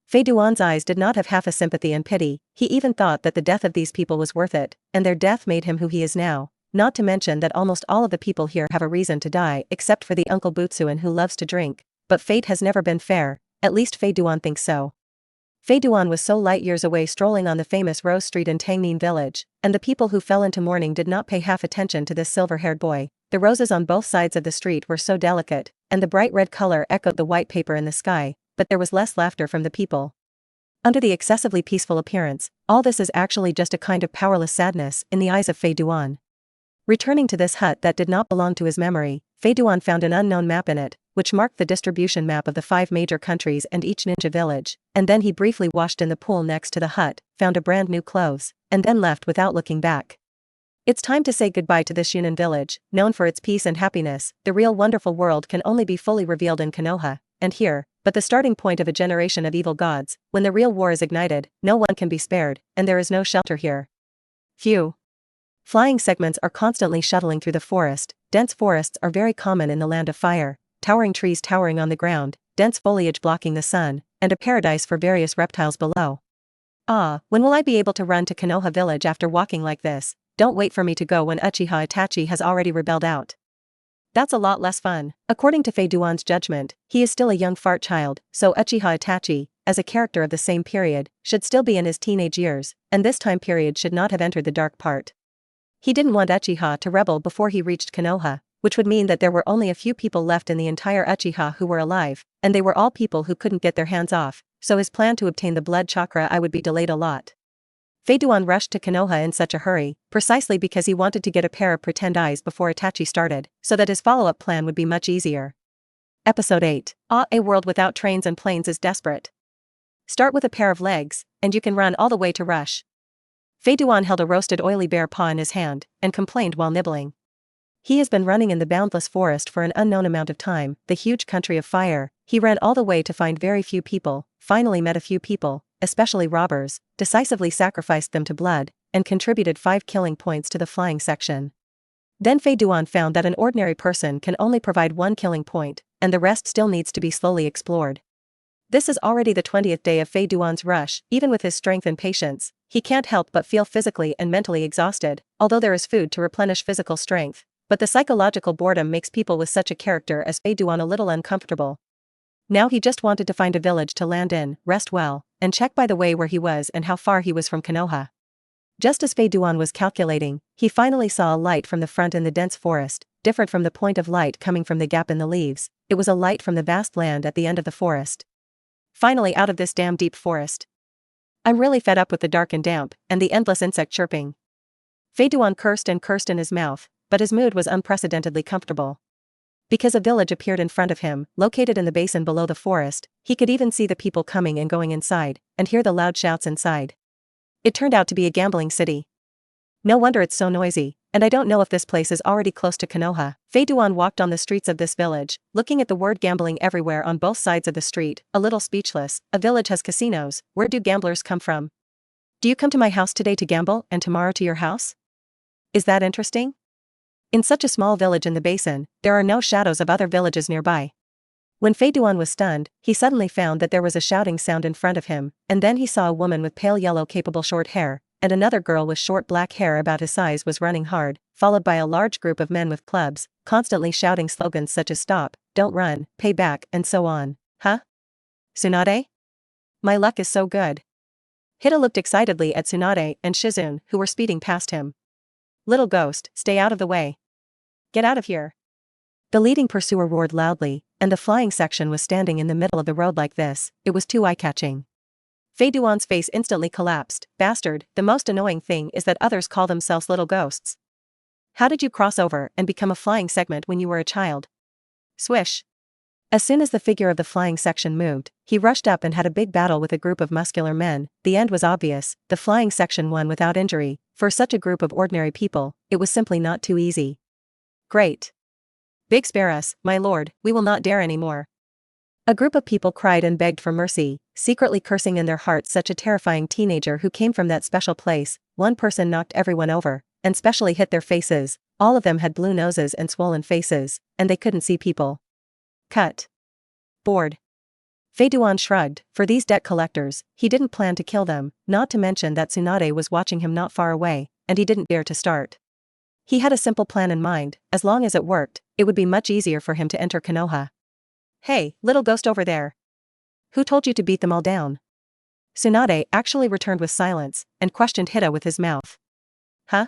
Fei Duan's eyes did not have half a sympathy and pity, he even thought that the death of these people was worth it, and their death made him who he is now, not to mention that almost all of the people here have a reason to die except for the Uncle Butsuin who loves to drink, but fate has never been fair. At least Fei Duan thinks so. Fei Duan was so light years away strolling on the famous Rose Street in Tangnin village, and the people who fell into mourning did not pay half attention to this silver-haired boy. The roses on both sides of the street were so delicate, and the bright red color echoed the white paper in the sky, but there was less laughter from the people. Under the excessively peaceful appearance, all this is actually just a kind of powerless sadness in the eyes of Fei Duan. Returning to this hut that did not belong to his memory, Fei Duan found an unknown map in it, which marked the distribution map of the 5 major countries and each ninja village, and then he briefly washed in the pool next to the hut, found a brand new clothes, and then left without looking back. It's time to say goodbye to this Yunnan village, known for its peace and happiness. The real wonderful world can only be fully revealed in Konoha, and here, but the starting point of a generation of evil gods. When the real war is ignited, no one can be spared, and there is no shelter here. Phew. Flying segments are constantly shuttling through the forest. Dense forests are very common in the land of fire, towering trees towering on the ground, dense foliage blocking the sun, and a paradise for various reptiles below. Ah, when will I be able to run to Konoha village after walking like this? Don't wait for me to go when Uchiha Itachi has already rebelled out. That's a lot less fun. According to Fei Duan's judgment, he is still a young fart child, so Uchiha Itachi, as a character of the same period, should still be in his teenage years, and this time period should not have entered the dark part. He didn't want Uchiha to rebel before he reached Konoha, which would mean that there were only a few people left in the entire Uchiha who were alive, and they were all people who couldn't get their hands off, so his plan to obtain the blood chakra would be delayed a lot. Fei Duan rushed to Konoha in such a hurry, precisely because he wanted to get a pair of pretend eyes before Itachi started, so that his follow-up plan would be much easier. Episode 8. A world without trains and planes is desperate. Start with a pair of legs, and you can run all the way to Rush. Fei Duan held a roasted oily bear paw in his hand, and complained while nibbling. He has been running in the boundless forest for an unknown amount of time, the huge country of fire. He ran all the way to find very few people, finally met a few people, especially robbers, decisively sacrificed them to blood, and contributed 5 killing points to the flying section. Then Fei Duan found that an ordinary person can only provide 1 killing point, and the rest still needs to be slowly explored. This is already the 20th day of Fei Duan's rush. Even with his strength and patience, he can't help but feel physically and mentally exhausted, although there is food to replenish physical strength. But the psychological boredom makes people with such a character as Fei Duan a little uncomfortable. Now he just wanted to find a village to land in, rest well, and check by the way where he was and how far he was from Konoha. Just as Fei Duan was calculating, he finally saw a light from the front in the dense forest, different from the point of light coming from the gap in the leaves. It was a light from the vast land at the end of the forest. Finally out of this damn deep forest. I'm really fed up with the dark and damp, and the endless insect chirping. Fei Duan cursed and cursed in his mouth, but his mood was unprecedentedly comfortable. Because a village appeared in front of him, located in the basin below the forest, he could even see the people coming and going inside, and hear the loud shouts inside. It turned out to be a gambling city. No wonder it's so noisy, and I don't know if this place is already close to Konoha. Fei Duan walked on the streets of this village, looking at the word gambling everywhere on both sides of the street, a little speechless. A village has casinos. Where do gamblers come from? Do you come to my house today to gamble and tomorrow to your house? Is that interesting? In such a small village in the basin, there are no shadows of other villages nearby. When Fei Duan was stunned, he suddenly found that there was a shouting sound in front of him, and then he saw a woman with pale yellow capable short hair, and another girl with short black hair about his size was running hard, followed by a large group of men with clubs, constantly shouting slogans such as stop, don't run, pay back, and so on. Huh? Tsunade? My luck is so good. Hidan looked excitedly at Tsunade and Hiruzen, who were speeding past him. Little ghost, stay out of the way. Get out of here. The leading pursuer roared loudly, and the flying section was standing in the middle of the road like this. It was too eye-catching. Fei Duan's face instantly collapsed. Bastard, the most annoying thing is that others call themselves little ghosts. How did you cross over and become a flying segment when you were a child? Swish. As soon as the figure of the flying section moved, he rushed up and had a big battle with a group of muscular men. The end was obvious. The flying section won without injury. For such a group of ordinary people, it was simply not too easy. Great. Big spare us, my lord, we will not dare anymore. A group of people cried and begged for mercy, secretly cursing in their hearts such a terrifying teenager who came from that special place. One person knocked everyone over, and specially hit their faces. All of them had blue noses and swollen faces, and they couldn't see people. Cut. Bored. Fei Duan shrugged. For these debt collectors, he didn't plan to kill them, not to mention that Tsunade was watching him not far away, and he didn't dare to start. He had a simple plan in mind. As long as it worked, it would be much easier for him to enter Konoha. Hey, little ghost over there. Who told you to beat them all down? Tsunade actually returned with silence, and questioned Hidan with his mouth. Huh?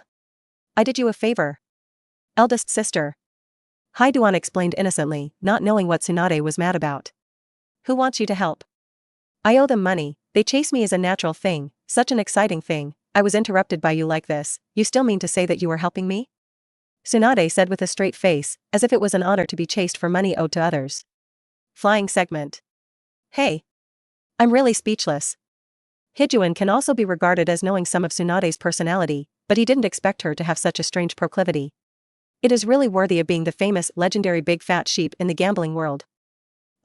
I did you a favor. Eldest sister. Hidan explained innocently, not knowing what Tsunade was mad about. Who wants you to help? I owe them money. They chase me as a natural thing, such an exciting thing. I was interrupted by you like this. You still mean to say that you were helping me? Tsunade said with a straight face, as if it was an honor to be chased for money owed to others. Flying segment. Hey. I'm really speechless. Hiruzen can also be regarded as knowing some of Tsunade's personality, but he didn't expect her to have such a strange proclivity. It is really worthy of being the famous, legendary big fat sheep in the gambling world.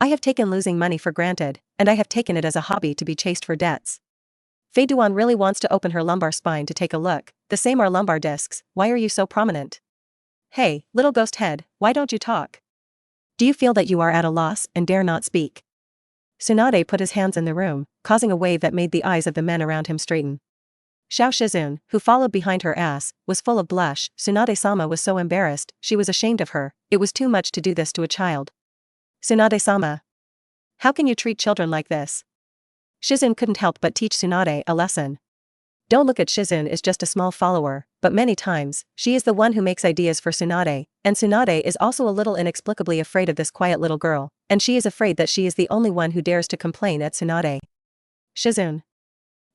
I have taken losing money for granted, and I have taken it as a hobby to be chased for debts. Fei Duan really wants to open her lumbar spine to take a look. The same are lumbar discs. Why are you so prominent? Hey, little ghost head, why don't you talk? Do you feel that you are at a loss and dare not speak? Tsunade put his hands in the room, causing a wave that made the eyes of the men around him straighten. Xiao Hiruzen, who followed behind her ass, was full of blush. Tsunade-sama was so embarrassed, she was ashamed of her. It was too much to do this to a child. Tsunade-sama. How can you treat children like this? Hiruzen couldn't help but teach Tsunade a lesson. Don't look at Hiruzen as just a small follower, but many times, she is the one who makes ideas for Tsunade, and Tsunade is also a little inexplicably afraid of this quiet little girl, and she is afraid that she is the only one who dares to complain at Tsunade. Hiruzen.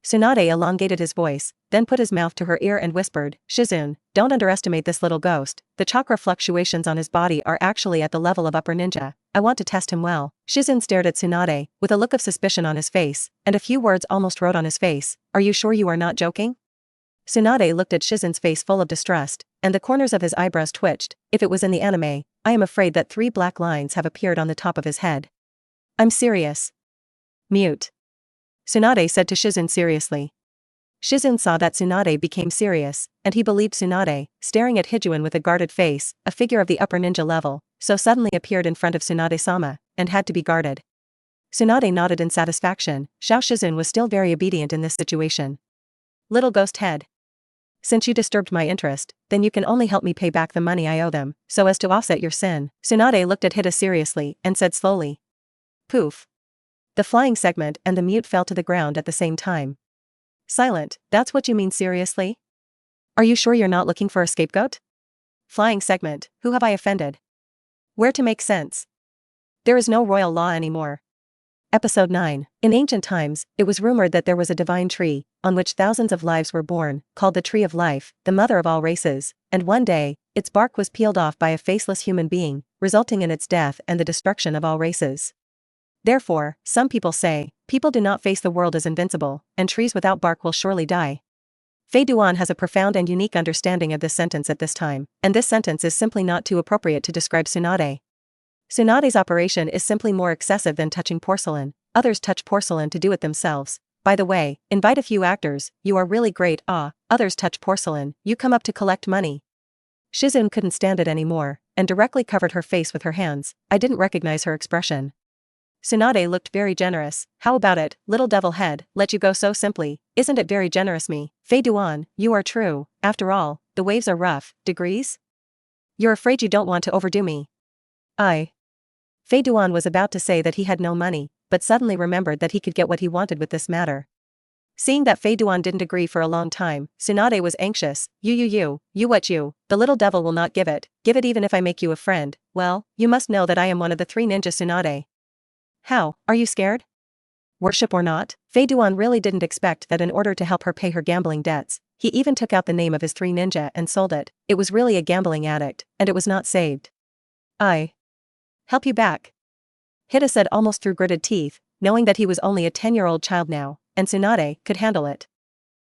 Tsunade elongated his voice, then put his mouth to her ear and whispered, Hiruzen, don't underestimate this little ghost. The chakra fluctuations on his body are actually at the level of upper ninja. I want to test him well. Hiruzen stared at Tsunade, with a look of suspicion on his face, and a few words almost wrote on his face. Are you sure you are not joking? Tsunade looked at Hiruzen's face full of distrust, and the corners of his eyebrows twitched. If it was in the anime, I am afraid that 3 black lines have appeared on the top of his head. I'm serious. Mute. Tsunade said to Hiruzen seriously. Hiruzen saw that Tsunade became serious, and he believed Tsunade, staring at Hiruzen with a guarded face, a figure of the upper ninja level. so suddenly appeared in front of Tsunade-sama, and had to be guarded. Tsunade nodded in satisfaction. Xiao Shizun was still very obedient in this situation. Little ghost head. Since you disturbed my interest, then you can only help me pay back the money I owe them, so as to offset your sin. Tsunade looked at Hida seriously, and said slowly. Poof. The flying segment and the mute fell to the ground at the same time. Silent, that's what you mean seriously? Are you sure you're not looking for a scapegoat? Flying segment, who have I offended? Where to make sense? There is no royal law anymore. Episode 9. In ancient times, it was rumored that there was a divine tree, on which thousands of lives were born, called the Tree of Life, the mother of all races, and one day, its bark was peeled off by a faceless human being, resulting in its death and the destruction of all races. Therefore, some people say, people do not face the world as invincible, and trees without bark will surely die. Fei Duan has a profound and unique understanding of this sentence at this time, and this sentence is simply not too appropriate to describe Tsunade. Tsunade's operation is simply more excessive than touching porcelain. Others touch porcelain to do it themselves. By the way, invite a few actors, you are really great. Others touch porcelain, you come up to collect money. Shizun couldn't stand it anymore, and directly covered her face with her hands. I didn't recognize her expression. Tsunade looked very generous. How about it, little devil head, let you go so simply, isn't it very generous me? Fei Duan, you are true, after all, the waves are rough. Degrees? You're afraid you don't want to overdo me. Fei Duan was about to say that he had no money, but suddenly remembered that he could get what he wanted with this matter. Seeing that Fei Duan didn't agree for a long time, Tsunade was anxious. You what you, the little devil will not give it even if I make you a friend. Well, you must know that I am one of the 3 ninja Tsunade. How, are you scared? Worship or not? Fei Duan really didn't expect that in order to help her pay her gambling debts, he even took out the name of his 3 ninja and sold it. It was really a gambling addict, and it was not saved. Help you back. Hida said almost through gritted teeth, knowing that he was only a 10-year-old child now, and Tsunade could handle it.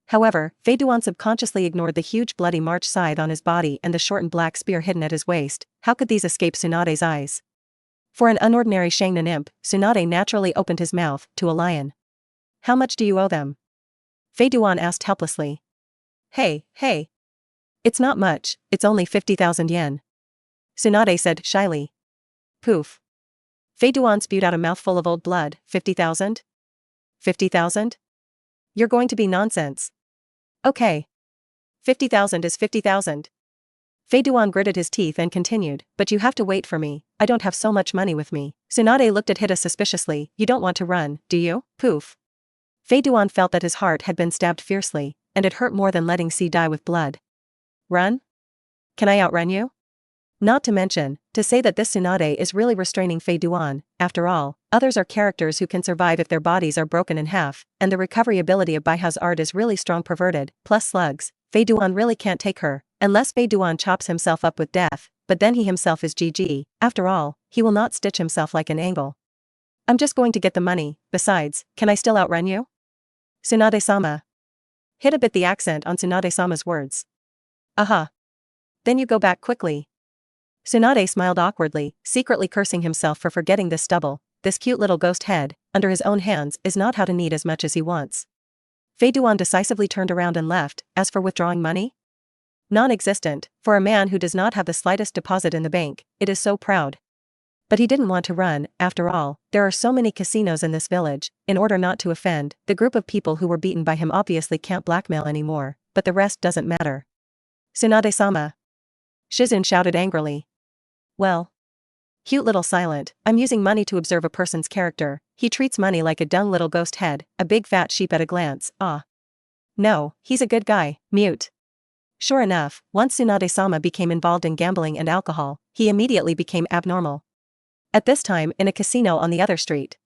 However, Fei Duan subconsciously ignored the huge bloody march scythe on his body and the shortened black spear hidden at his waist. How could these escape Tsunade's eyes? For an unordinary Shangnan imp, Tsunade naturally opened his mouth to a lion. How much do you owe them? Fei Duan asked helplessly. Hey. It's not much, it's only 50,000 yen. Tsunade said shyly. Poof. Fei Duan spewed out a mouthful of old blood. 50,000? 50,000? You're going to be nonsense. Okay. 50,000 is 50,000. Fei Duan gritted his teeth and continued, but you have to wait for me, I don't have so much money with me. Tsunade looked at Hida suspiciously. You don't want to run, do you? Poof. Fei Duan felt that his heart had been stabbed fiercely, and it hurt more than letting C die with blood. Run? Can I outrun you? Not to mention, to say that this Tsunade is really restraining Fei Duan. After all, others are characters who can survive if their bodies are broken in half, and the recovery ability of Baihao's art is really strong perverted, plus slugs. Fei Duan really can't take her, unless Fei Duan chops himself up with death, but then he himself is GG, after all, he will not stitch himself like an angle. I'm just going to get the money, besides, can I still outrun you? Tsunade-sama. Hida bit the accent on Tsunade-sama's words. Aha. Then you go back quickly. Tsunade smiled awkwardly, secretly cursing himself for forgetting this stubble. This cute little ghost head, under his own hands, is not how to knead as much as he wants. Fei Duan decisively turned around and left. As for withdrawing money? Non-existent, for a man who does not have the slightest deposit in the bank, it is so proud. But he didn't want to run. After all, there are so many casinos in this village. In order not to offend, the group of people who were beaten by him obviously can't blackmail anymore, but the rest doesn't matter. Tsunade-sama. Shizun shouted angrily. Well. Cute little silent, I'm using money to observe a person's character. He treats money like a dung little ghost head, a big fat sheep at a glance. No, he's a good guy. Mute. Sure enough, once Tsunade-sama became involved in gambling and alcohol, he immediately became abnormal. At this time, in a casino on the other street.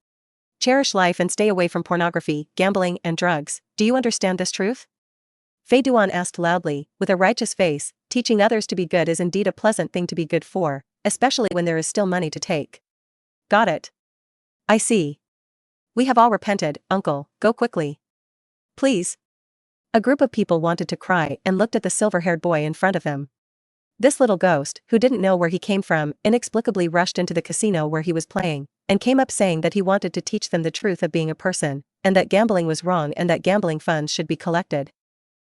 Cherish life and stay away from pornography, gambling, and drugs. Do you understand this truth? Fei Duan asked loudly, with a righteous face. Teaching others to be good is indeed a pleasant thing to be good for, especially when there is still money to take. Got it. I see. We have all repented, uncle, go quickly. Please. A group of people wanted to cry and looked at the silver-haired boy in front of them. This little ghost, who didn't know where he came from, inexplicably rushed into the casino where he was playing, and came up saying that he wanted to teach them the truth of being a person, and that gambling was wrong and that gambling funds should be collected.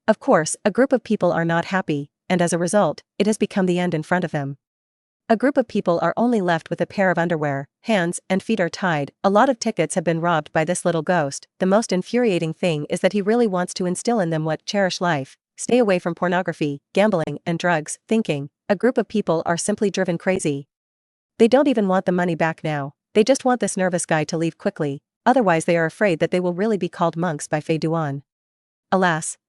Of course, a group of people are not happy, and as a result, it has become the end in front of him. A group of people are only left with a pair of underwear, hands and feet are tied. A lot of tickets have been robbed by this little ghost. The most infuriating thing is that he really wants to instill in them what cherish life, stay away from pornography, gambling, and drugs, thinking. A group of people are simply driven crazy. They don't even want the money back now. They just want this nervous guy to leave quickly, otherwise they are afraid that they will really be called monks by Fei Duan. Alas.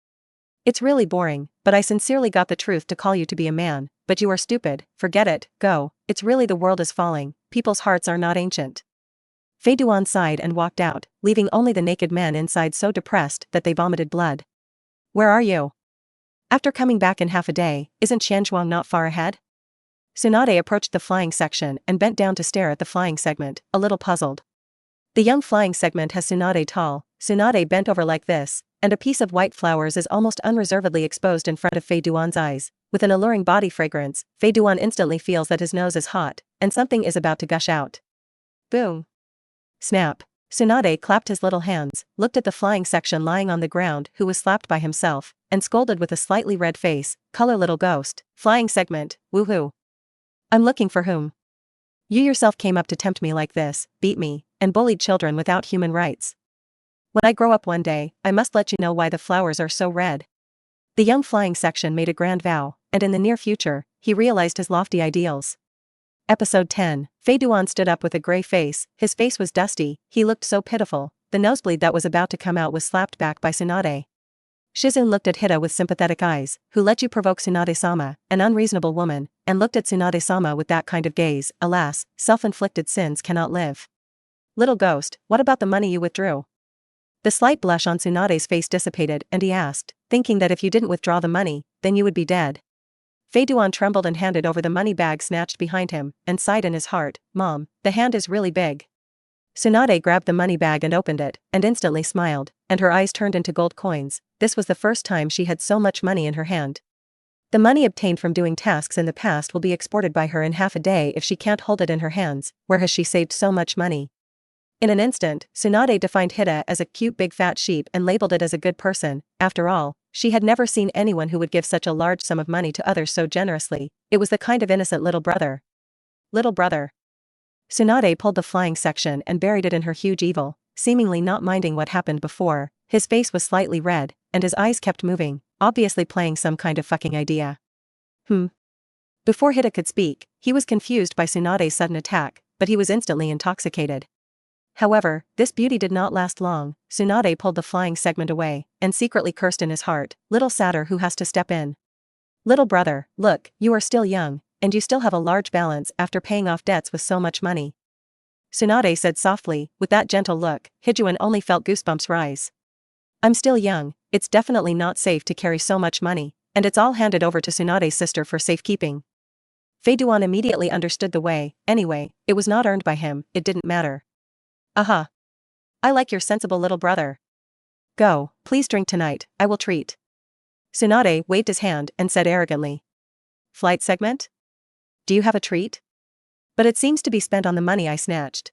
It's really boring, but I sincerely got the truth to call you to be a man, but you are stupid, forget it, go, it's really the world is falling, people's hearts are not ancient. Fei Duan sighed and walked out, leaving only the naked men inside so depressed that they vomited blood. Where are you? After coming back in half a day, isn't Xianzhuang not far ahead? Tsunade approached the flying section and bent down to stare at the flying segment, a little puzzled. The young flying segment has Tsunade tall, Tsunade bent over like this, and a piece of white flowers is almost unreservedly exposed in front of Fei Duan's eyes. With an alluring body fragrance, Fei Duan instantly feels that his nose is hot, and something is about to gush out. Boom. Snap. Tsunade clapped his little hands, looked at the flying section lying on the ground who was slapped by himself, and scolded with a slightly red face, color little ghost, flying segment, woohoo. I'm looking for whom? You yourself came up to tempt me like this, beat me, and bullied children without human rights. When I grow up one day, I must let you know why the flowers are so red. The young flying section made a grand vow, and in the near future, he realized his lofty ideals. Episode 10. Fei Duan stood up with a gray face, his face was dusty, he looked so pitiful, the nosebleed that was about to come out was slapped back by Tsunade. Shizun looked at Hida with sympathetic eyes, who let you provoke Tsunade-sama, an unreasonable woman, and looked at Tsunade-sama with that kind of gaze. Alas, self-inflicted sins cannot live. Little ghost, what about the money you withdrew? The slight blush on Tsunade's face dissipated and he asked, thinking that if you didn't withdraw the money, then you would be dead. Fei Duan trembled and handed over the money bag snatched behind him, and sighed in his heart, Mom, the hand is really big. Tsunade grabbed the money bag and opened it, and instantly smiled, and her eyes turned into gold coins. This was the first time she had so much money in her hand. The money obtained from doing tasks in the past will be exported by her in half a day if she can't hold it in her hands. Where has she saved so much money? In an instant, Tsunade defined Hida as a cute big fat sheep and labeled it as a good person. After all, she had never seen anyone who would give such a large sum of money to others so generously. It was the kind of innocent little brother. Little brother. Tsunade pulled the flying section and buried it in her huge evil, seemingly not minding what happened before. His face was slightly red, and his eyes kept moving, obviously playing some kind of fucking idea. Before Hida could speak, he was confused by Tsunade's sudden attack, but he was instantly intoxicated. However, this beauty did not last long. Tsunade pulled the flying segment away, and secretly cursed in his heart, little satyr who has to step in. Little brother, look, you are still young, and you still have a large balance after paying off debts with so much money. Tsunade said softly, with that gentle look. Hiruzen only felt goosebumps rise. I'm still young, it's definitely not safe to carry so much money, and it's all handed over to Tsunade's sister for safekeeping. Fei Duan immediately understood the way. Anyway, it was not earned by him, it didn't matter. Aha. I like your sensible little brother. Go, please drink tonight, I will treat. Tsunade waved his hand and said arrogantly. Flight segment? Do you have a treat? But it seems to be spent on the money I snatched.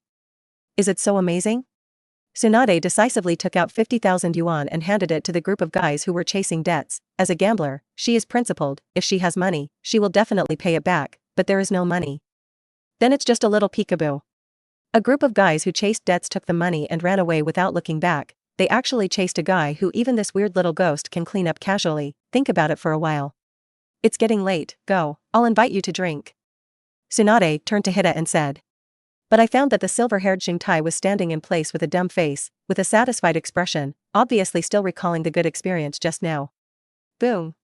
Is it so amazing? Tsunade decisively took out 50,000 yuan and handed it to the group of guys who were chasing debts. As a gambler, she is principled, if she has money, she will definitely pay it back, but there is no money. Then it's just a little peekaboo. A group of guys who chased debts took the money and ran away without looking back. They actually chased a guy who even this weird little ghost can clean up casually. Think about it for a while. It's getting late, go, I'll invite you to drink. Tsunade turned to Hida and said. But I found that the silver-haired Xingtai was standing in place with a dumb face, with a satisfied expression, obviously still recalling the good experience just now. Boom.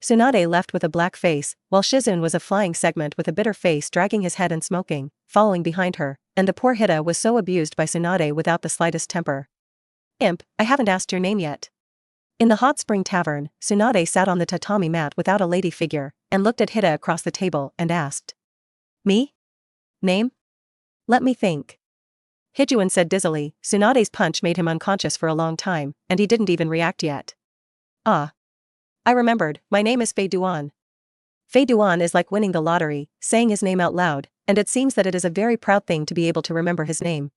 Tsunade left with a black face, while Shizun was a flying segment with a bitter face dragging his head and smoking, following behind her, and the poor Hida was so abused by Tsunade without the slightest temper. Imp, I haven't asked your name yet. In the hot spring tavern, Tsunade sat on the tatami mat without a lady figure, and looked at Hida across the table and asked. Me? Name? Let me think. Hiruzen said dizzily. Tsunade's punch made him unconscious for a long time, and he didn't even react yet. Ah. I remembered, my name is Fei Duan. Fei Duan is like winning the lottery, saying his name out loud, and it seems that it is a very proud thing to be able to remember his name.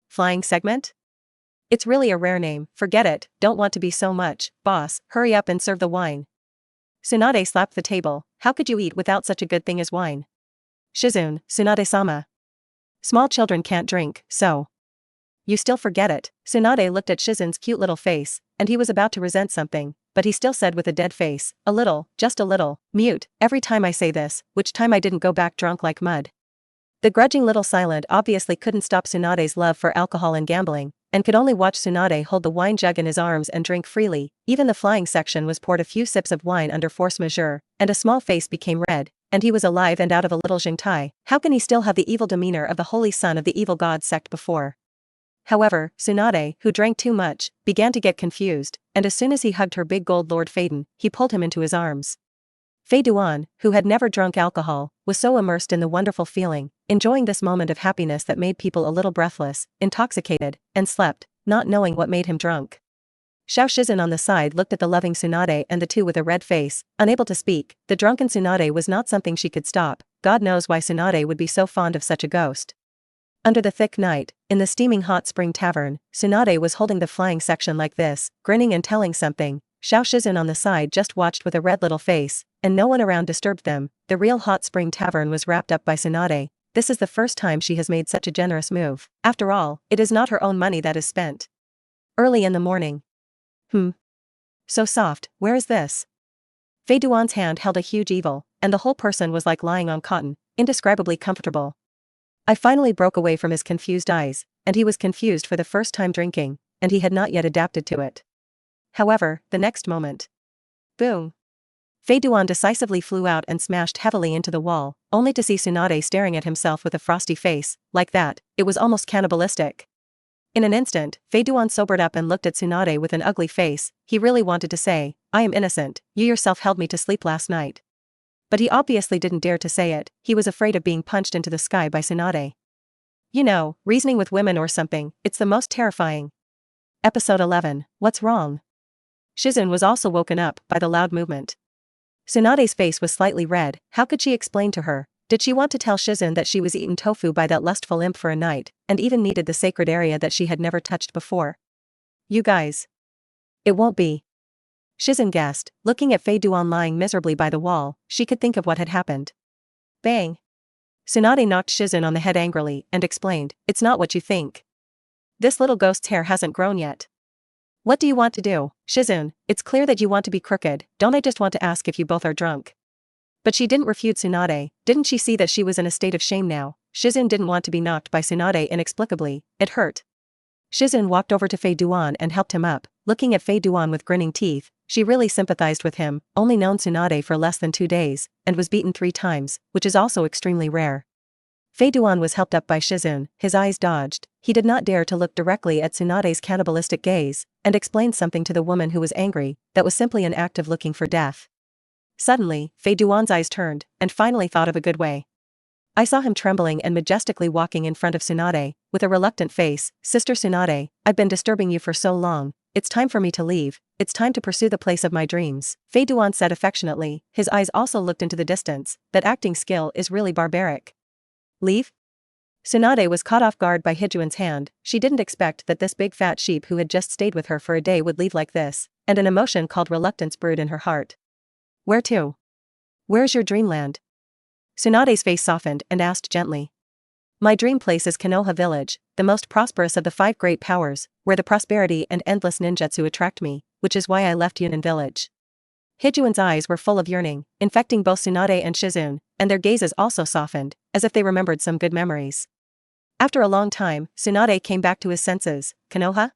Flying segment? It's really a rare name, forget it, don't want to be so much, boss, hurry up and serve the wine. Tsunade slapped the table, how could you eat without such a good thing as wine? Shizune, Tsunade-sama. Small children can't drink, so. You still forget it. Tsunade looked at Shizune's cute little face, and he was about to resent something, but he still said with a dead face, a little, just a little, mute, every time I say this, which time I didn't go back drunk like mud. The grudging little silent obviously couldn't stop Tsunade's love for alcohol and gambling, and could only watch Tsunade hold the wine jug in his arms and drink freely. Even the flying section was poured a few sips of wine under force majeure, and a small face became red, and he was alive and out of a little Jingtai. How can he still have the evil demeanor of the holy son of the evil god sect before? However, Tsunade, who drank too much, began to get confused, and as soon as he hugged her big gold Lord Hidan, he pulled him into his arms. Fei Duan, who had never drunk alcohol, was so immersed in the wonderful feeling, enjoying this moment of happiness that made people a little breathless, intoxicated, and slept, not knowing what made him drunk. Xiao Shizun on the side looked at the loving Tsunade and the two with a red face, unable to speak. The drunken Tsunade was not something she could stop. God knows why Tsunade would be so fond of such a ghost. Under the thick night, in the steaming hot spring tavern, Tsunade was holding the flying section like this, grinning and telling something. Xiao Shizun on the side just watched with a red little face, and no one around disturbed them. The real hot spring tavern was wrapped up by Tsunade. This is the first time she has made such a generous move. After all, it is not her own money that is spent. Early in the morning. So soft, where is this? Fei Duan's hand held a huge evil, and the whole person was like lying on cotton, indescribably comfortable. I finally broke away from his confused eyes, and he was confused for the first time drinking, and he had not yet adapted to it. However, the next moment. Boom. Fei Duan decisively flew out and smashed heavily into the wall, only to see Tsunade staring at himself with a frosty face. Like that, it was almost cannibalistic. In an instant, Fei Duan sobered up and looked at Tsunade with an ugly face. He really wanted to say, I am innocent, you yourself held me to sleep last night. But he obviously didn't dare to say it. He was afraid of being punched into the sky by Tsunade. You know, reasoning with women or something, it's the most terrifying. Episode 11, What's Wrong? Shizun was also woken up by the loud movement. Tsunade's face was slightly red. How could she explain to her? Did she want to tell Shizun that she was eaten tofu by that lustful imp for a night, and even needed the sacred area that she had never touched before? You guys. It won't be. Shizun guessed, looking at Fei Duan lying miserably by the wall. She could think of what had happened. Bang. Tsunade knocked Shizun on the head angrily and explained, it's not what you think. This little ghost's hair hasn't grown yet. What do you want to do, Shizun? It's clear that you want to be crooked. Don't I just want to ask if you both are drunk? But she didn't refute Tsunade. Didn't she see that she was in a state of shame now? Shizun didn't want to be knocked by Tsunade inexplicably. It hurt. Shizun walked over to Fei Duan and helped him up. Looking at Fei Duan with grinning teeth, she really sympathized with him, only known Tsunade for less than 2 days, and was beaten 3 times, which is also extremely rare. Fei Duan was helped up by Shizun. His eyes dodged. He did not dare to look directly at Tsunade's cannibalistic gaze, and explained something to the woman who was angry, that was simply an act of looking for death. Suddenly, Fei Duan's eyes turned, and finally thought of a good way. I saw him trembling and majestically walking in front of Tsunade, with a reluctant face. Sister Tsunade, I've been disturbing you for so long. It's time for me to leave. It's time to pursue the place of my dreams. Fei Duan said affectionately. His eyes also looked into the distance. That acting skill is really barbaric. Leave? Tsunade was caught off guard by Hijuan's hand. She didn't expect that this big fat sheep who had just stayed with her for a day would leave like this, and an emotion called reluctance brewed in her heart. Where to? Where's your dreamland? Tsunade's face softened and asked gently. My dream place is Konoha village, the most prosperous of the 5 great powers, where the prosperity and endless ninjutsu attract me, which is why I left Yunan village. Hijuan's eyes were full of yearning, infecting both Tsunade and Shizun, and their gazes also softened, as if they remembered some good memories. After a long time, Tsunade came back to his senses. Konoha?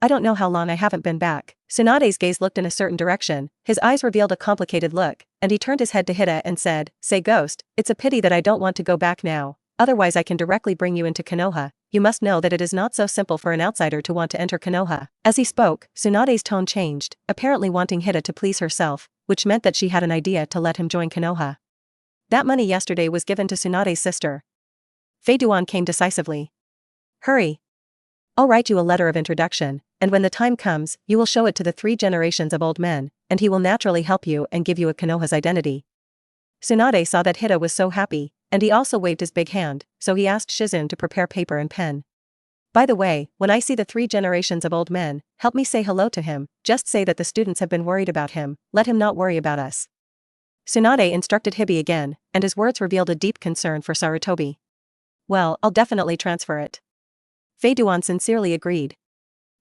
I don't know how long I haven't been back. Tsunade's gaze looked in a certain direction. His eyes revealed a complicated look, and he turned his head to Hida and said, Say ghost, it's a pity that I don't want to go back now. Otherwise I can directly bring you into Konoha. You must know that it is not so simple for an outsider to want to enter Konoha. As he spoke, Tsunade's tone changed, apparently wanting Hida to please herself, which meant that she had an idea to let him join Konoha. That money yesterday was given to Tsunade's sister. Fei Duan came decisively. Hurry. I'll write you a letter of introduction, and when the time comes, you will show it to the 3 generations of old men, and he will naturally help you and give you a Konoha's identity. Tsunade saw that Hida was so happy, and he also waved his big hand, so he asked Shizun to prepare paper and pen. By the way, when I see the 3 generations of old men, help me say hello to him. Just say that the students have been worried about him. Let him not worry about us. Tsunade instructed Hibi again, and his words revealed a deep concern for Sarutobi. Well, I'll definitely transfer it. Fei Duan sincerely agreed.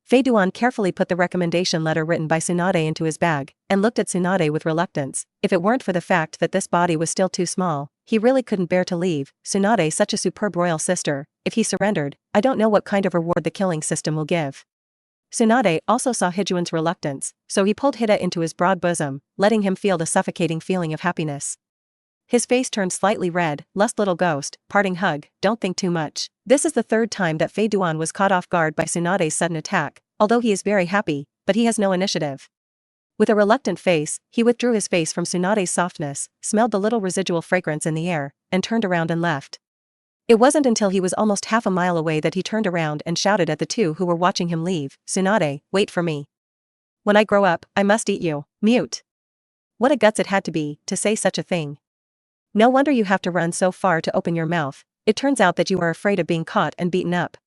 Fei Duan carefully put the recommendation letter written by Tsunade into his bag, and looked at Tsunade with reluctance. If it weren't for the fact that this body was still too small, he really couldn't bear to leave. Tsunade, such a superb royal sister, if he surrendered, I don't know what kind of reward the killing system will give. Tsunade also saw Hijuan's reluctance, so he pulled Hida into his broad bosom, letting him feel the suffocating feeling of happiness. His face turned slightly red. Lust little ghost, parting hug, don't think too much. This is the third time that Fei Duan was caught off guard by Tsunade's sudden attack, although he is very happy, but he has no initiative. With a reluctant face, he withdrew his face from Tsunade's softness, smelled the little residual fragrance in the air, and turned around and left. It wasn't until he was almost half a mile away that he turned around and shouted at the two who were watching him leave, "Tsunade, wait for me. When I grow up, I must eat you." Mute. What a guts it had to be, to say such a thing. No wonder you have to run so far to open your mouth. It turns out that you are afraid of being caught and beaten up.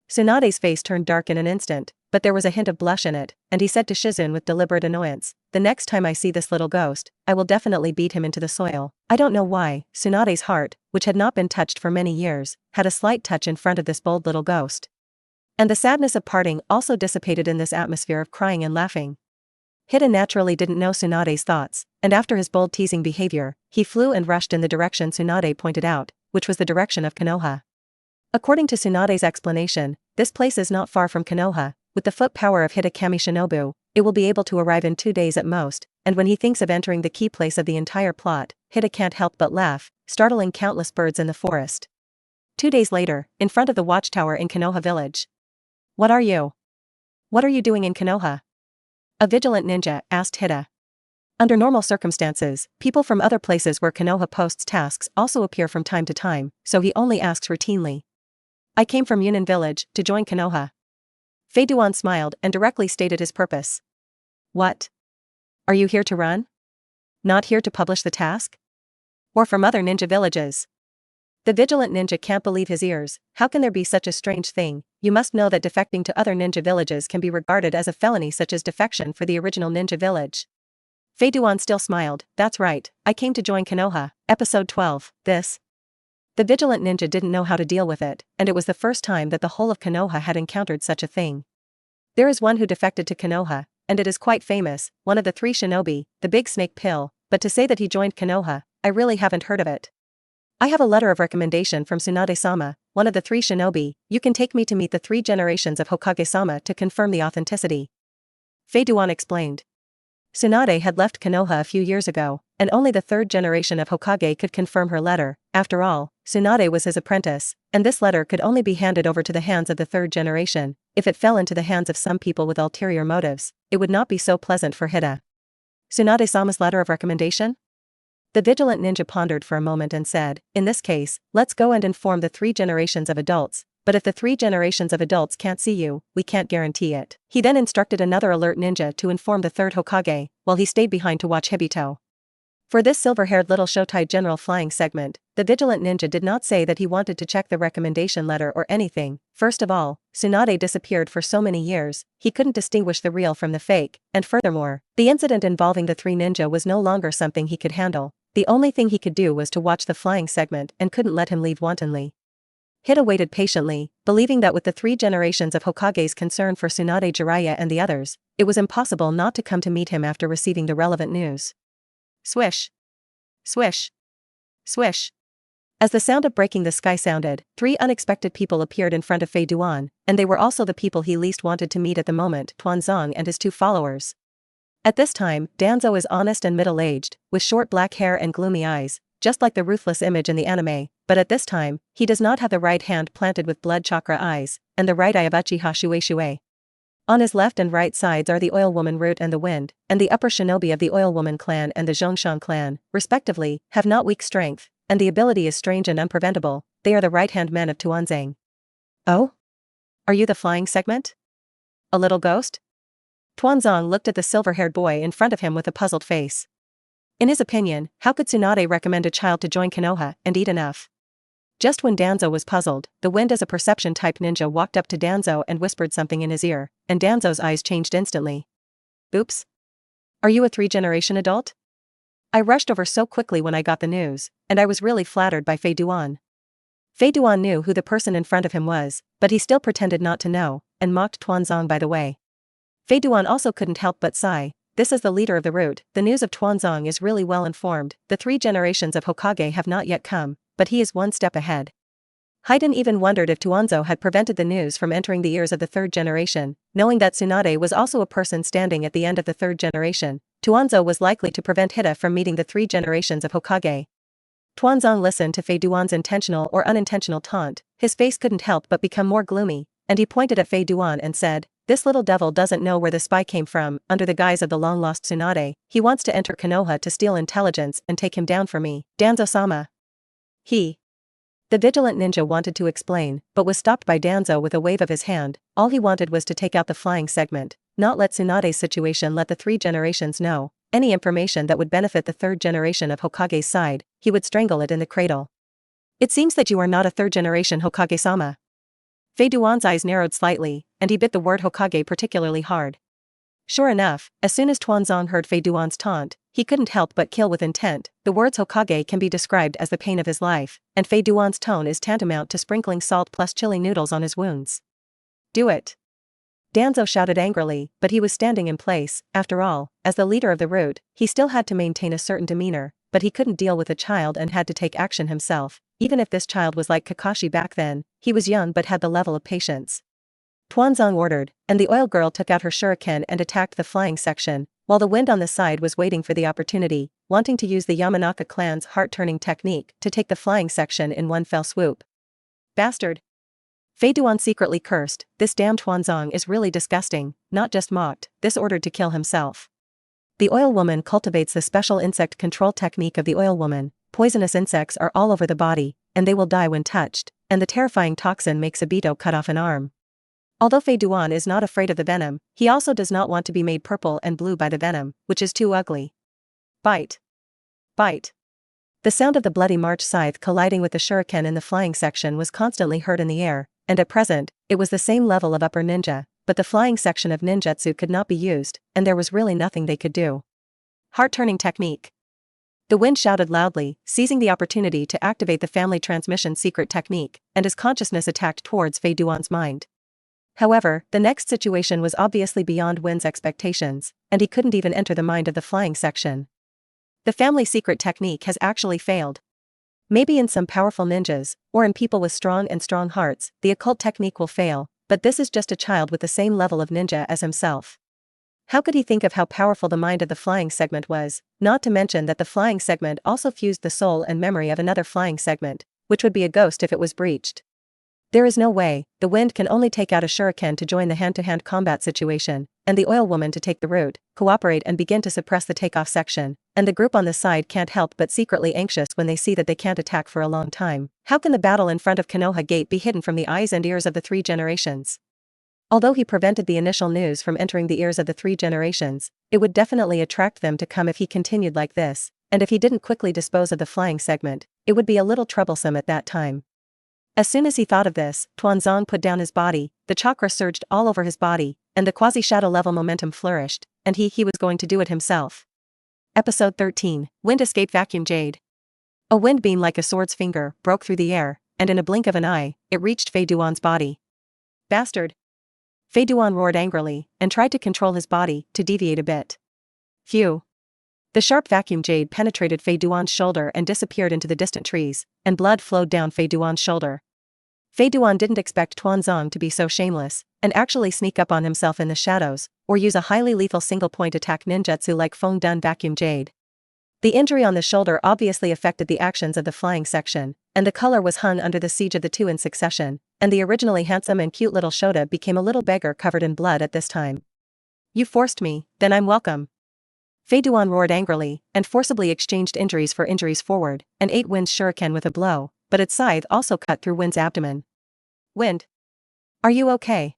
Tsunade's face turned dark in an instant, but there was a hint of blush in it, and he said to Shizun with deliberate annoyance, "The next time I see this little ghost, I will definitely beat him into the soil." I don't know why, Tsunade's heart, which had not been touched for many years, had a slight touch in front of this bold little ghost. And the sadness of parting also dissipated in this atmosphere of crying and laughing. Hidan naturally didn't know Tsunade's thoughts, and after his bold teasing behavior, he flew and rushed in the direction Tsunade pointed out, which was the direction of Konoha. According to Tsunade's explanation, this place is not far from Konoha. With the foot power of Hida Kami Shinobu, it will be able to arrive in 2 days at most, and when he thinks of entering the key place of the entire plot, Hida can't help but laugh, startling countless birds in the forest. 2 days later, in front of the watchtower in Konoha village. What are you doing in Konoha? A vigilant ninja asked Hida. Under normal circumstances, people from other places where Konoha posts tasks also appear from time to time, so he only asks routinely. I came from Yunnan village to join Konoha. Fei Duan smiled and directly stated his purpose. What? Are you here to run? Not here to publish the task? Or from other ninja villages? The vigilant ninja can't believe his ears. How can there be such a strange thing? You must know that defecting to other ninja villages can be regarded as a felony such as defection for the original ninja village. Fei Duan still smiled. That's right, I came to join Konoha. Episode 12, this. The vigilant ninja didn't know how to deal with it, and it was the first time that the whole of Konoha had encountered such a thing. There is one who defected to Konoha, and it is quite famous, one of the 3 shinobi, the big snake pill, but to say that he joined Konoha, I really haven't heard of it. I have a letter of recommendation from Tsunade-sama, one of the 3 shinobi. You can take me to meet the 3 generations of Hokage-sama to confirm the authenticity. Fei Duan explained. Tsunade had left Konoha a few years ago, and only the 3rd generation of Hokage could confirm her letter. After all, Tsunade was his apprentice, and this letter could only be handed over to the hands of the 3rd generation. If it fell into the hands of some people with ulterior motives, it would not be so pleasant for Hida. Tsunade-sama's letter of recommendation? The vigilant ninja pondered for a moment and said, in this case, let's go and inform the 3 generations of adults, but if the 3 generations of adults can't see you, we can't guarantee it. He then instructed another alert ninja to inform the 3rd Hokage, while he stayed behind to watch Hibito. For this silver-haired little Shotai general flying segment, the vigilant ninja did not say that he wanted to check the recommendation letter or anything. First of all, Tsunade disappeared for so many years, he couldn't distinguish the real from the fake, and furthermore, the incident involving the 3 ninja was no longer something he could handle. The only thing he could do was to watch the flying segment and couldn't let him leave wantonly. Hida waited patiently, believing that with the 3 generations of Hokage's concern for Tsunade Jiraiya and the others, it was impossible not to come to meet him after receiving the relevant news. Swish. Swish. Swish. As the sound of breaking the sky sounded, 3 unexpected people appeared in front of Fei Duan, and they were also the people he least wanted to meet at the moment, Tuanzong and his 2 followers. At this time, Danzo is honest and middle-aged, with short black hair and gloomy eyes, just like the ruthless image in the anime, but at this time, he does not have the right hand planted with blood chakra eyes, and the right eye of Uchiha Shuei. On his left and right sides are the Oil Woman Root and the Wind, and the upper shinobi of the Oil Woman clan and the Zhongshan clan, respectively, have not weak strength, and the ability is strange and unpreventable. They are the right-hand men of Tuanzang. Oh? Are you the flying segment? A little ghost? Tuanzong looked at the silver-haired boy in front of him with a puzzled face. In his opinion, how could Tsunade recommend a child to join Konoha and eat enough? Just when Danzo was puzzled, the Wind as a perception-type ninja walked up to Danzo and whispered something in his ear, and Danzo's eyes changed instantly. Oops. Are you a 3-generation adult? I rushed over so quickly when I got the news, and I was really flattered by Fei Duan. Fei Duan knew who the person in front of him was, but he still pretended not to know, and mocked Tuanzong by the way. Fei Duan also couldn't help but sigh. This is the leader of the root, the news of Tuanzong is really well informed, the 3 generations of Hokage have not yet come, but he is one step ahead. Hidan even wondered if Tuanzo had prevented the news from entering the ears of the 3rd generation, knowing that Tsunade was also a person standing at the end of the 3rd generation. Tuanzo was likely to prevent Hidan from meeting the 3 generations of Hokage. Tuanzong listened to Fei Duan's intentional or unintentional taunt, his face couldn't help but become more gloomy, and he pointed at Fei Duan and said, "This little devil doesn't know where the spy came from, under the guise of the long-lost Tsunade, he wants to enter Konoha to steal intelligence and take him down for me, Danzo-sama." The vigilant ninja wanted to explain, but was stopped by Danzo with a wave of his hand. All he wanted was to take out the flying segment, not let Tsunade's situation let the 3 generations know. Any information that would benefit the 3rd generation of Hokage's side, he would strangle it in the cradle. "It seems that you are not a 3rd generation Hokage-sama." Fei Duan's eyes narrowed slightly, and he bit the word Hokage particularly hard. Sure enough, as soon as Tuanzong heard Fei Duan's taunt, he couldn't help but kill with intent. The words Hokage can be described as the pain of his life, and Fei Duan's tone is tantamount to sprinkling salt plus chili noodles on his wounds. "Do it!" Danzo shouted angrily, but he was standing in place. After all, as the leader of the root, he still had to maintain a certain demeanor, but he couldn't deal with a child and had to take action himself. Even if this child was like Kakashi back then, he was young but had the level of patience. Tuanzong ordered, and the oil girl took out her shuriken and attacked the flying section, while the wind on the side was waiting for the opportunity, wanting to use the Yamanaka clan's heart-turning technique to take the flying section in one fell swoop. "Bastard!" Fei Duan secretly cursed, "This damn Tuanzong is really disgusting," not just mocked, this ordered to kill himself. The oil woman cultivates the special insect control technique of the oil woman. Poisonous insects are all over the body, and they will die when touched, and the terrifying toxin makes Obito cut off an arm. Although Fei Duan is not afraid of the venom, he also does not want to be made purple and blue by the venom, which is too ugly. Bite. Bite. The sound of the bloody March scythe colliding with the shuriken in the flying section was constantly heard in the air, and at present, it was the same level of upper ninja, but the flying section of ninjutsu could not be used, and there was really nothing they could do. Heart-turning technique. The wind shouted loudly, seizing the opportunity to activate the family transmission secret technique, and his consciousness attacked towards Fei Duan's mind. However, the next situation was obviously beyond Wind's expectations, and he couldn't even enter the mind of the flying section. The family secret technique has actually failed. Maybe in some powerful ninjas, or in people with strong hearts, the occult technique will fail, but this is just a child with the same level of ninja as himself. How could he think of how powerful the mind of the flying segment was, not to mention that the flying segment also fused the soul and memory of another flying segment, which would be a ghost if it was breached. There is no way, the wind can only take out a shuriken to join the hand-to-hand combat situation, and the oil woman to take the root, cooperate and begin to suppress the takeoff section, and the group on the side can't help but secretly anxious when they see that they can't attack for a long time. How can the battle in front of Konoha Gate be hidden from the eyes and ears of the 3 generations? Although he prevented the initial news from entering the ears of the 3 generations, it would definitely attract them to come if he continued like this, and if he didn't quickly dispose of the flying segment, it would be a little troublesome at that time. As soon as he thought of this, Tuanzong put down his body, the chakra surged all over his body, and the quasi-shadow level momentum flourished, and he was going to do it himself. Episode 13, Wind Escape Vacuum Jade. A wind beam like a sword's finger broke through the air, and in a blink of an eye, it reached Fei Duan's body. "Bastard!" Fei Duan roared angrily, and tried to control his body, to deviate a bit. Phew! The sharp vacuum jade penetrated Fei Duan's shoulder and disappeared into the distant trees, and blood flowed down Fei Duan's shoulder. Fei Duan didn't expect Tuanzong to be so shameless, and actually sneak up on himself in the shadows, or use a highly lethal single-point attack ninjutsu like Feng Dun Vacuum Jade. The injury on the shoulder obviously affected the actions of the flying section, and the color was hung under the siege of the 2 in succession, and the originally handsome and cute little Shota became a little beggar covered in blood at this time. "You forced me, then I'm welcome." Fei Duan roared angrily, and forcibly exchanged injuries for injuries forward, and ate Wind's shuriken with a blow, but its scythe also cut through Wind's abdomen. "Wind. Are you okay?"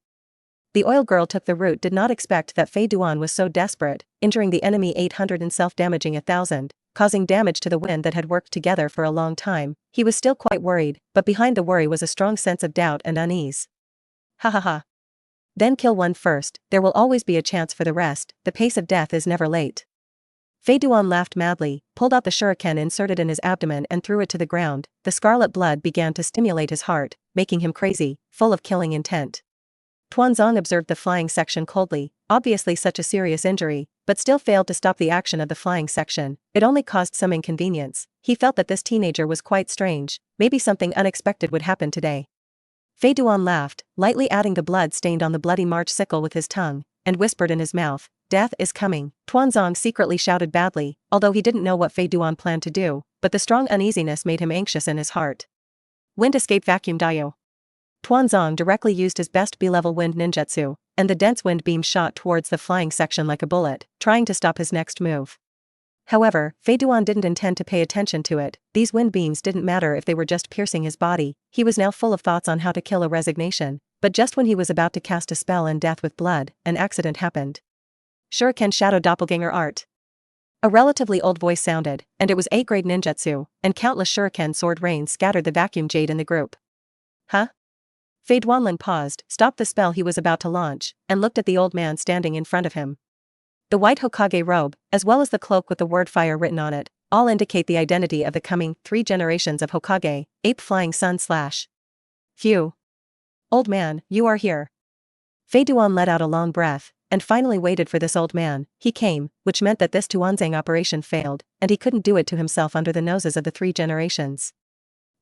The oil girl took the root did not expect that Fei Duan was so desperate, injuring the enemy 800 and self-damaging 1,000, causing damage to the wind that had worked together for a long time. He was still quite worried, but behind the worry was a strong sense of doubt and unease. Ha ha ha. Then kill one first, there will always be a chance for the rest, the pace of death is never late. Fei Duan laughed madly, pulled out the shuriken inserted in his abdomen and threw it to the ground. The scarlet blood began to stimulate his heart, making him crazy, full of killing intent. Tuanzong observed the flying section coldly, obviously such a serious injury, but still failed to stop the action of the flying section. It only caused some inconvenience. He felt that this teenager was quite strange, maybe something unexpected would happen today. Fei Duan laughed, lightly adding the blood stained on the bloody march sickle with his tongue, and whispered in his mouth, "Death is coming." Tuanzong secretly shouted badly, although he didn't know what Fei Duan planned to do, but the strong uneasiness made him anxious in his heart. Wind escape vacuum Daio. Tuanzong directly used his best B-level wind ninjutsu, and the dense wind beam shot towards the flying section like a bullet, trying to stop his next move. However, Fei Duan didn't intend to pay attention to it. These wind beams didn't matter if they were just piercing his body. He was now full of thoughts on how to kill a resignation, but just when he was about to cast a spell and death with blood, an accident happened. Shuriken Shadow Doppelganger Art. A relatively old voice sounded, and it was 8th-grade ninjutsu, and countless shuriken sword rains scattered the vacuum jade in the group. Huh? Fei Duanlin paused, stopped the spell he was about to launch, and looked at the old man standing in front of him. The white Hokage robe, as well as the cloak with the word fire written on it, all indicate the identity of the coming 3 generations of Hokage, Ape Flying Sun / Phew. Old man, you are here. Fei Duan let out a long breath, and finally waited for this old man. He came, which meant that this Tuanzang operation failed, and he couldn't do it to himself under the noses of the 3 generations.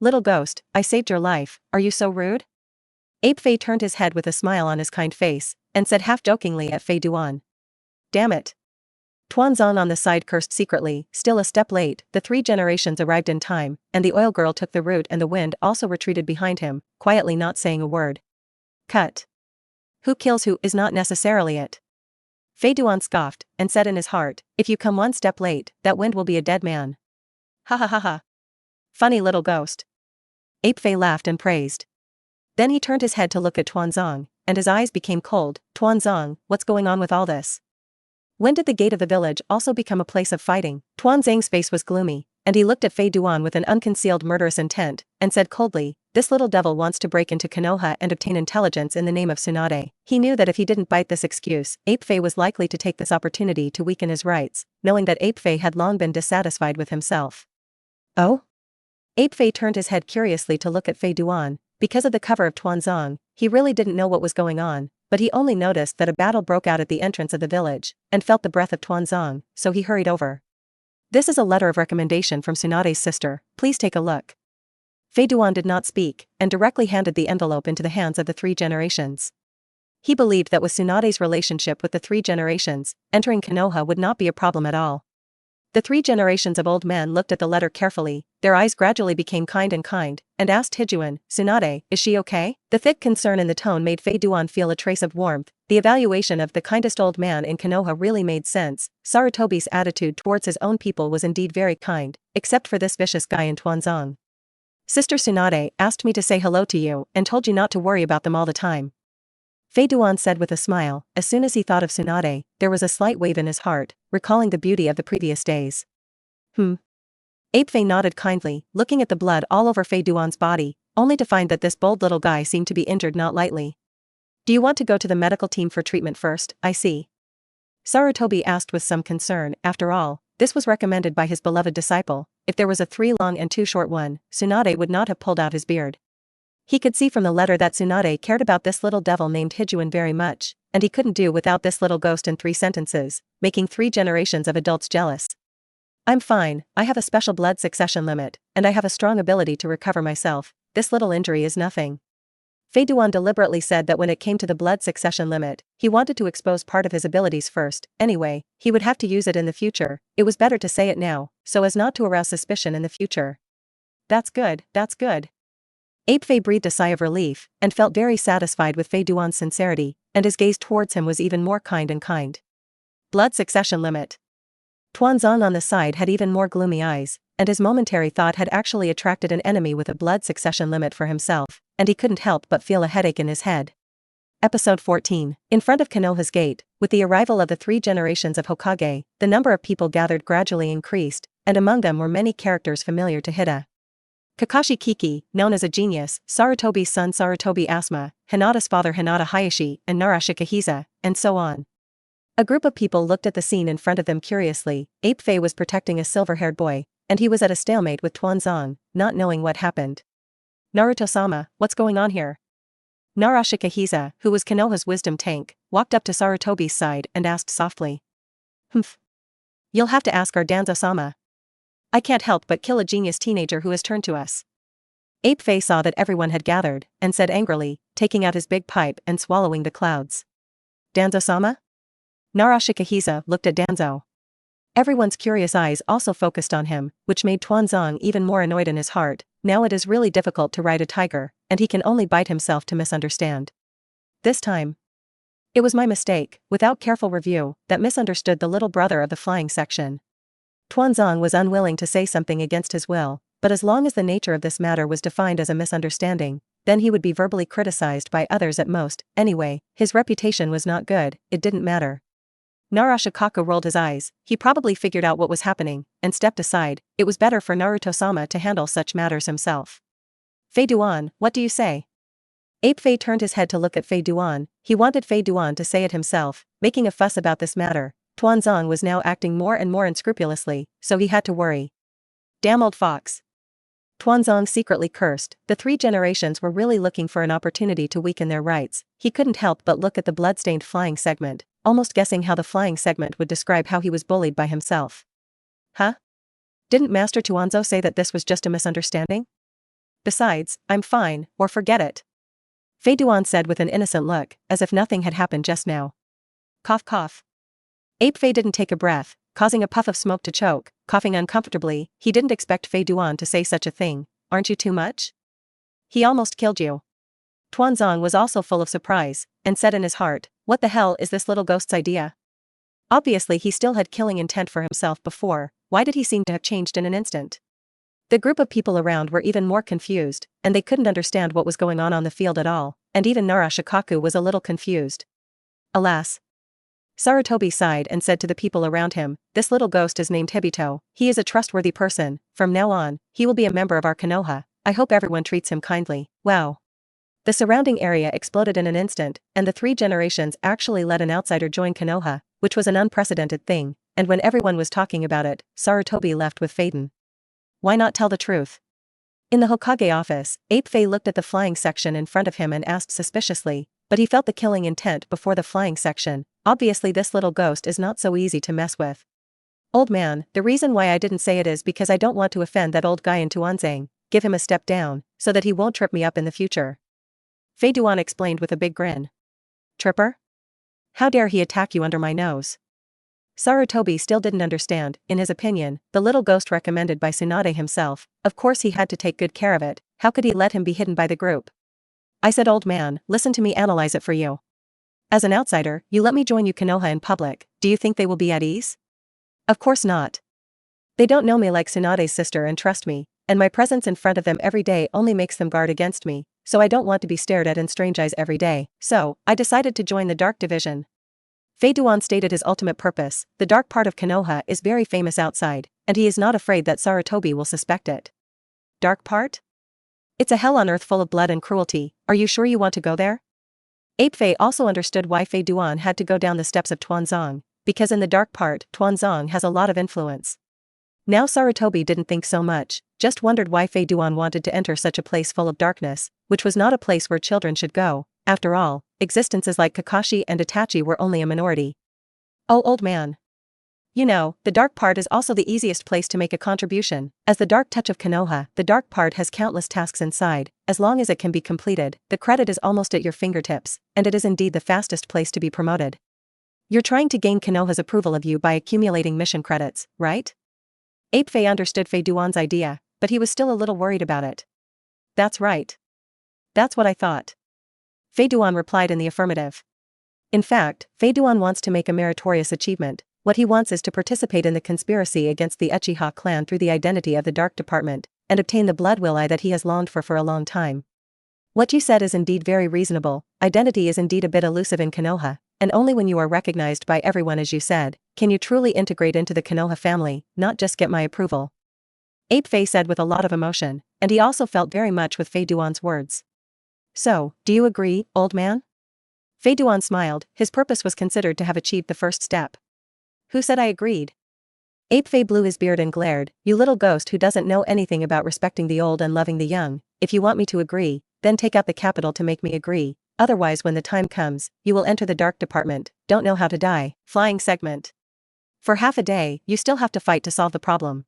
Little ghost, I saved your life, are you so rude? Ape Fei turned his head with a smile on his kind face, and said half-jokingly at Fei Duan. Damn it. Tuanzong on the side cursed secretly, still a step late. The 3 generations arrived in time, and the oil girl took the route and the wind also retreated behind him, quietly not saying a word. Cut. Who kills who is not necessarily it. Fei Duan scoffed, and said in his heart, if you come 1 step late, that wind will be a dead man. Ha ha ha ha. Funny little ghost. Ape Fei laughed and praised. Then he turned his head to look at Tuanzong, and his eyes became cold. Tuanzong, what's going on with all this? When did the gate of the village also become a place of fighting? Tuanzang's face was gloomy, and he looked at Fei Duan with an unconcealed murderous intent, and said coldly, this little devil wants to break into Konoha and obtain intelligence in the name of Tsunade. He knew that if he didn't bite this excuse, Ape Fei was likely to take this opportunity to weaken his rights, knowing that Ape Fei had long been dissatisfied with himself. Oh? Ape Fei turned his head curiously to look at Fei Duan. Because of the cover of Tuanzong, he really didn't know what was going on, but he only noticed that a battle broke out at the entrance of the village, and felt the breath of Tuanzong, so he hurried over. This is a letter of recommendation from Tsunade's sister, please take a look. Fei Duan did not speak, and directly handed the envelope into the hands of the 3 generations. He believed that with Tsunade's relationship with the 3 generations, entering Konoha would not be a problem at all. The 3 generations of old men looked at the letter carefully, their eyes gradually became kind, and asked Hiruzen, Tsunade, is she okay? The thick concern in the tone made Fei Duan feel a trace of warmth. The evaluation of the kindest old man in Konoha really made sense. Sarutobi's attitude towards his own people was indeed very kind, except for this vicious guy in Tuanzong. Sister Tsunade asked me to say hello to you and told you not to worry about them all the time. Fei Duan said with a smile. As soon as he thought of Tsunade, there was a slight wave in his heart, recalling the beauty of the previous days. Ape Fei nodded kindly, looking at the blood all over Fei Duan's body, only to find that this bold little guy seemed to be injured not lightly. Do you want to go to the medical team for treatment first? I see. Sarutobi asked with some concern. After all, this was recommended by his beloved disciple. If there was a 3 long and 2 short one, Tsunade would not have pulled out his beard. He could see from the letter that Tsunade cared about this little devil named Hiruzen very much, and he couldn't do without this little ghost in 3 sentences, making 3 generations of adults jealous. I'm fine, I have a special blood succession limit, and I have a strong ability to recover myself. This little injury is nothing. Fei Duan deliberately said that when it came to the blood succession limit, he wanted to expose part of his abilities first. Anyway, he would have to use it in the future. It was better to say it now, so as not to arouse suspicion in the future. That's good, that's good. Ape Fei breathed a sigh of relief, and felt very satisfied with Fei Duan's sincerity, and his gaze towards him was even more kind. Blood succession limit. Tuanzong on the side had even more gloomy eyes, and his momentary thought had actually attracted an enemy with a blood succession limit for himself, and he couldn't help but feel a headache in his head. Episode 14. In front of Konoha's gate, with the arrival of the 3 generations of Hokage, the number of people gathered gradually increased, and among them were many characters familiar to Hidan. Kakashi Kiki, known as a genius, Sarutobi's son Sarutobi Asuma, Hinata's father Hinata Hayashi, and Nara Shikahisa, and so on. A group of people looked at the scene in front of them curiously. Ape Fei was protecting a silver-haired boy, and he was at a stalemate with Tuanzong, not knowing what happened. Naruto-sama, what's going on here? Narashika, who was Konoha's wisdom tank, walked up to Sarutobi's side and asked softly. Humph. You'll have to ask our Danzo-sama. I can't help but kill a genius teenager who has turned to us. Ape Fei saw that everyone had gathered, and said angrily, taking out his big pipe and swallowing the clouds. Danzo-sama? Narashika looked at Danzo. Everyone's curious eyes also focused on him, which made Tuanzong even more annoyed in his heart. Now it is really difficult to ride a tiger, and he can only bite himself to misunderstand. This time. It was my mistake, without careful review, that misunderstood the little brother of the flying section. Tuanzong was unwilling to say something against his will, but as long as the nature of this matter was defined as a misunderstanding, then he would be verbally criticized by others at most. Anyway, his reputation was not good, it didn't matter. Narashika rolled his eyes. He probably figured out what was happening, and stepped aside. It was better for Naruto-sama to handle such matters himself. Fei Duan, what do you say? Ape Fei turned his head to look at Fei Duan. He wanted Fei Duan to say it himself, making a fuss about this matter. Tuanzong was now acting more and more unscrupulously, so he had to worry. Damn old fox. Tuanzong secretly cursed. The three generations were really looking for an opportunity to weaken their rights. He couldn't help but look at the bloodstained flying segment, almost guessing how the flying segment would describe how he was bullied by himself. Huh? Didn't Master Tuanzo say that this was just a misunderstanding? Besides, I'm fine, or forget it. Fei Duan said with an innocent look, as if nothing had happened just now. Cough cough. Ape Fei didn't take a breath, causing a puff of smoke to choke, coughing uncomfortably. He didn't expect Fei Duan to say such a thing. Aren't you too much? He almost killed you. Tuanzong was also full of surprise, and said in his heart, what the hell is this little ghost's idea? Obviously he still had killing intent for himself before, why did he seem to have changed in an instant? The group of people around were even more confused, and they couldn't understand what was going on the field at all, and even Narashika was a little confused. Alas. Sarutobi sighed and said to the people around him, this little ghost is named Hibito. He is a trustworthy person. From now on, he will be a member of our Konoha. I hope everyone treats him kindly. Wow. The surrounding area exploded in an instant, and the three generations actually let an outsider join Konoha, which was an unprecedented thing, and when everyone was talking about it, Sarutobi left with Hidan. Why not tell the truth? In the Hokage office, Ape Fei looked at the flying section in front of him and asked suspiciously, but he felt the killing intent before the flying section. Obviously this little ghost is not so easy to mess with. Old man, the reason why I didn't say it is because I don't want to offend that old guy in Tuanzang. Give him a step down, so that he won't trip me up in the future. Fei Duan explained with a big grin. Tripper? How dare he attack you under my nose? Sarutobi still didn't understand. In his opinion, the little ghost recommended by Tsunade himself, of course he had to take good care of it. How could he let him be hidden by the group? I said, old man, listen to me analyze it for you. As an outsider, you let me join you Konoha in public, do you think they will be at ease? Of course not. They don't know me like Tsunade's sister and trust me, and my presence in front of them every day only makes them guard against me, so I don't want to be stared at in strange eyes every day, so I decided to join the Dark Division. Fei Duan stated his ultimate purpose. The dark part of Konoha is very famous outside, and he is not afraid that Sarutobi will suspect it. Dark part? It's a hell on earth full of blood and cruelty. Are you sure you want to go there? Ape Fei also understood why Fei Duan had to go down the steps of Tuanzong, because in the dark part, Tuanzong has a lot of influence. Now Sarutobi didn't think so much, just wondered why Fei Duan wanted to enter such a place full of darkness, which was not a place where children should go. After all, existences like Kakashi and Itachi were only a minority. Oh, old man. You know, the dark part is also the easiest place to make a contribution. As the dark touch of Konoha, the dark part has countless tasks inside. As long as it can be completed, the credit is almost at your fingertips, and it is indeed the fastest place to be promoted. You're trying to gain Konoha's approval of you by accumulating mission credits, right? Ape Fei understood Fei Duan's idea, but he was still a little worried about it. That's right. That's what I thought. Fei Duan replied in the affirmative. In fact, Fei Duan wants to make a meritorious achievement. What he wants is to participate in the conspiracy against the Uchiha clan through the identity of the Dark Department, and obtain the blood will that he has longed for a long time. What you said is indeed very reasonable. Identity is indeed a bit elusive in Konoha, and only when you are recognized by everyone as you said, can you truly integrate into the Konoha family, not just get my approval. Ape Fei said with a lot of emotion, and he also felt very much with Fei Duan's words. So, do you agree, old man? Fei Duan smiled, his purpose was considered to have achieved the first step. Who said I agreed? Ape Fei blew his beard and glared, you little ghost who doesn't know anything about respecting the old and loving the young. If you want me to agree, then take out the capital to make me agree, otherwise when the time comes, you will enter the dark department, don't know how to die, flying segment. For half a day, you still have to fight to solve the problem.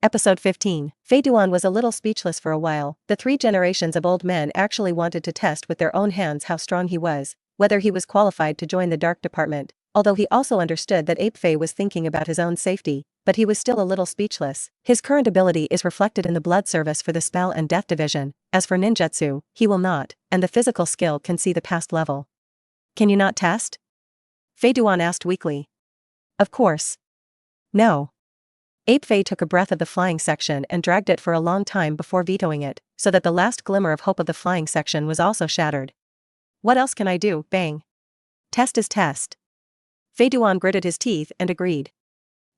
Episode 15. Fei Duan was a little speechless for a while. The 3 generations of old men actually wanted to test with their own hands how strong he was, whether he was qualified to join the dark department, although he also understood that Ape Fei was thinking about his own safety, but he was still a little speechless. His current ability is reflected in the blood service for the spell and death division. As for ninjutsu, he will not, and the physical skill can see the past level. Can you not test? Fei Duan asked weakly. Of course. No. Ape Fei took a breath of the flying section and dragged it for a long time before vetoing it, so that the last glimmer of hope of the flying section was also shattered. What else can I do? Bang. Test is test. Fei Duan gritted his teeth and agreed.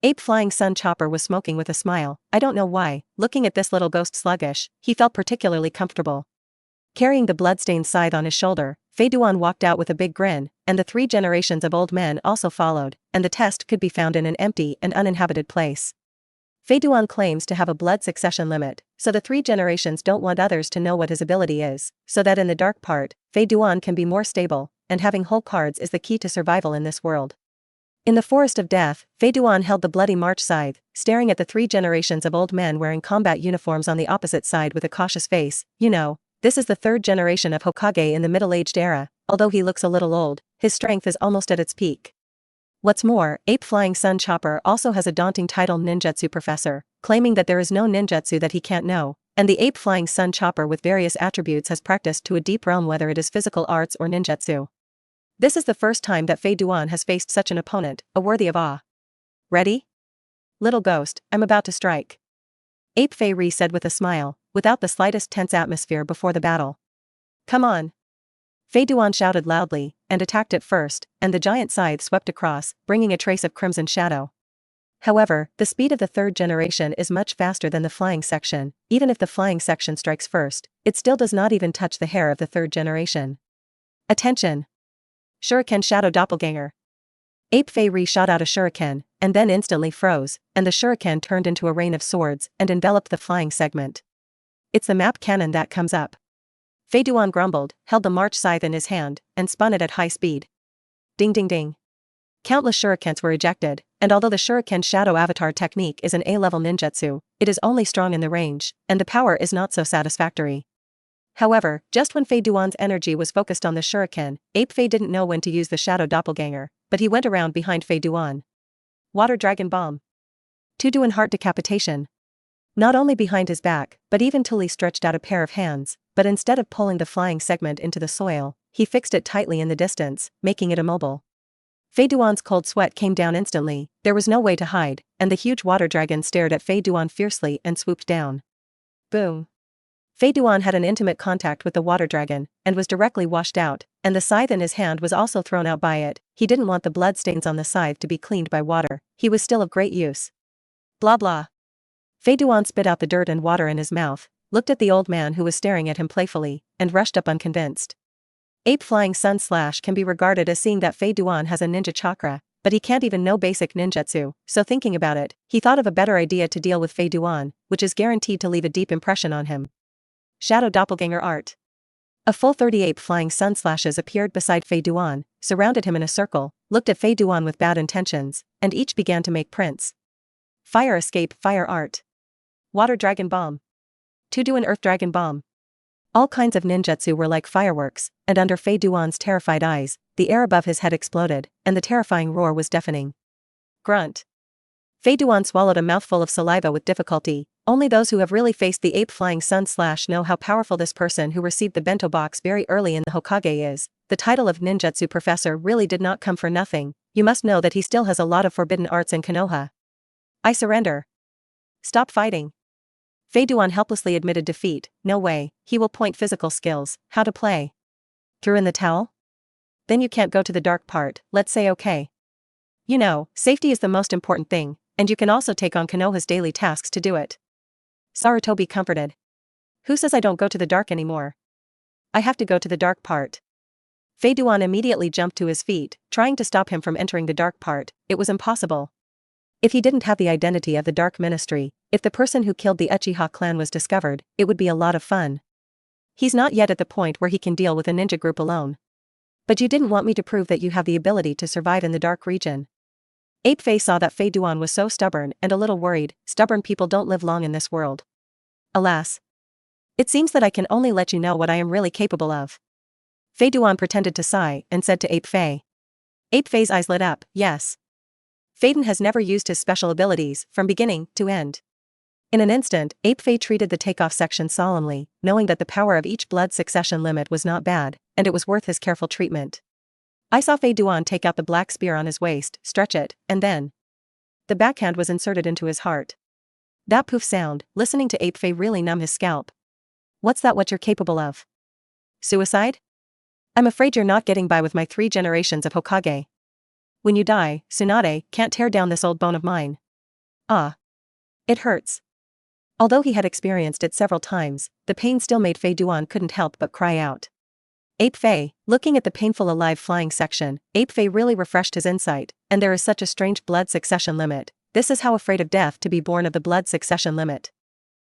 Ape Flying Sun Chopper was smoking with a smile. I don't know why, looking at this little ghost sluggish, he felt particularly comfortable. Carrying the bloodstained scythe on his shoulder, Fei Duan walked out with a big grin, and the 3 generations of old men also followed, and the test could be found in an empty and uninhabited place. Fei Duan claims to have a blood succession limit, so the 3 generations don't want others to know what his ability is, so that in the dark part, Fei Duan can be more stable, and having whole cards is the key to survival in this world. In the forest of death, Fei Duan held the bloody march scythe, staring at the 3 generations of old men wearing combat uniforms on the opposite side with a cautious face. You know, this is the 3rd generation of Hokage in the middle-aged era, although he looks a little old, his strength is almost at its peak. What's more, Ape Flying Sun Chopper also has a daunting title ninjutsu professor, claiming that there is no ninjutsu that he can't know, and the Ape Flying Sun Chopper with various attributes has practiced to a deep realm whether it is physical arts or ninjutsu. This is the first time that Fei Duan has faced such an opponent, a worthy of awe. Ready? Little ghost, I'm about to strike. Ape Fei Ri said with a smile, without the slightest tense atmosphere before the battle. Come on. Fei Duan shouted loudly, and attacked it first, and the giant scythe swept across, bringing a trace of crimson shadow. However, the speed of the 3rd generation is much faster than the flying section. Even if the flying section strikes first, it still does not even touch the hair of the 3rd generation. Attention! Shuriken Shadow Doppelganger. Ape Fei Ri shot out a shuriken, and then instantly froze, and the shuriken turned into a rain of swords and enveloped the flying segment. It's the map cannon that comes up. Fei Duan grumbled, held the march scythe in his hand, and spun it at high speed. Ding ding ding. Countless shurikens were ejected, and although the shuriken shadow avatar technique is an A-level ninjutsu, it is only strong in the range, and the power is not so satisfactory. However, just when Fei Duan's energy was focused on the shuriken, Ape Fei didn't know when to use the shadow doppelganger, but he went around behind Fei Duan. Water Dragon Bomb. Duan Heart Decapitation. Not only behind his back, but even till he stretched out a pair of hands, but instead of pulling the flying segment into the soil, he fixed it tightly in the distance, making it immobile. Fei Duan's cold sweat came down instantly, there was no way to hide, and the huge water dragon stared at Fei Duan fiercely and swooped down. Boom. Fei Duan had an intimate contact with the water dragon, and was directly washed out, and the scythe in his hand was also thrown out by it. He didn't want the bloodstains on the scythe to be cleaned by water, he was still of great use. Blah blah. Fei Duan spit out the dirt and water in his mouth, looked at the old man who was staring at him playfully, and rushed up unconvinced. Ape Flying Sun Slash can be regarded as seeing that Fei Duan has a ninja chakra, but he can't even know basic ninjutsu, so thinking about it, he thought of a better idea to deal with Fei Duan, which is guaranteed to leave a deep impression on him. Shadow Doppelganger Art. A full 30 Ape Flying Sun Slashes appeared beside Fei Duan, surrounded him in a circle, looked at Fei Duan with bad intentions, and each began to make prints. Fire Escape Fire Art. Water Dragon Bomb. Duan Earth Dragon Bomb. All kinds of ninjutsu were like fireworks, and under Fei Duan's terrified eyes, the air above his head exploded, and the terrifying roar was deafening. Grunt. Fei Duan swallowed a mouthful of saliva with difficulty. Only those who have really faced the Ape Flying Sun Slash know how powerful this person who received the bento box very early in the Hokage is. The title of ninjutsu professor really did not come for nothing, you must know that he still has a lot of forbidden arts in Konoha. I surrender. Stop fighting. Fei Duan helplessly admitted defeat. No way, he will point physical skills, how to play. Threw in the towel? Then you can't go to the dark part, let's say okay. You know, safety is the most important thing, and you can also take on Konoha's daily tasks to do it. Sarutobi comforted. Who says I don't go to the dark anymore? I have to go to the dark part. Fei Duan immediately jumped to his feet, trying to stop him from entering the dark part. It was impossible. If he didn't have the identity of the Dark Ministry, if the person who killed the Uchiha clan was discovered, it would be a lot of fun. He's not yet at the point where he can deal with a ninja group alone. But you didn't want me to prove that you have the ability to survive in the dark region. Ape Fei saw that Fei Duan was so stubborn and a little worried. Stubborn people don't live long in this world. Alas. It seems that I can only let you know what I am really capable of. Fei Duan pretended to sigh and said to Ape Fei. Ape Fei's eyes lit up, yes. Hidan has never used his special abilities from beginning to end. In an instant, Ape Fei treated the takeoff section solemnly, knowing that the power of each blood succession limit was not bad, and it was worth his careful treatment. I saw Fei Duan take out the black spear on his waist, stretch it, and then the backhand was inserted into his heart. That poof sound, listening to Ape Fei really numb his scalp. What's that what you're capable of? Suicide? I'm afraid you're not getting by with my 3 generations of Hokage. When you die, Tsunade can't tear down this old bone of mine. Ah. It hurts. Although he had experienced it several times, the pain still made Fei Duan couldn't help but cry out. Ape Fei, looking at the painful alive flying section, Ape Fei really refreshed his insight, and there is such a strange blood succession limit. This is how afraid of death to be born of the blood succession limit.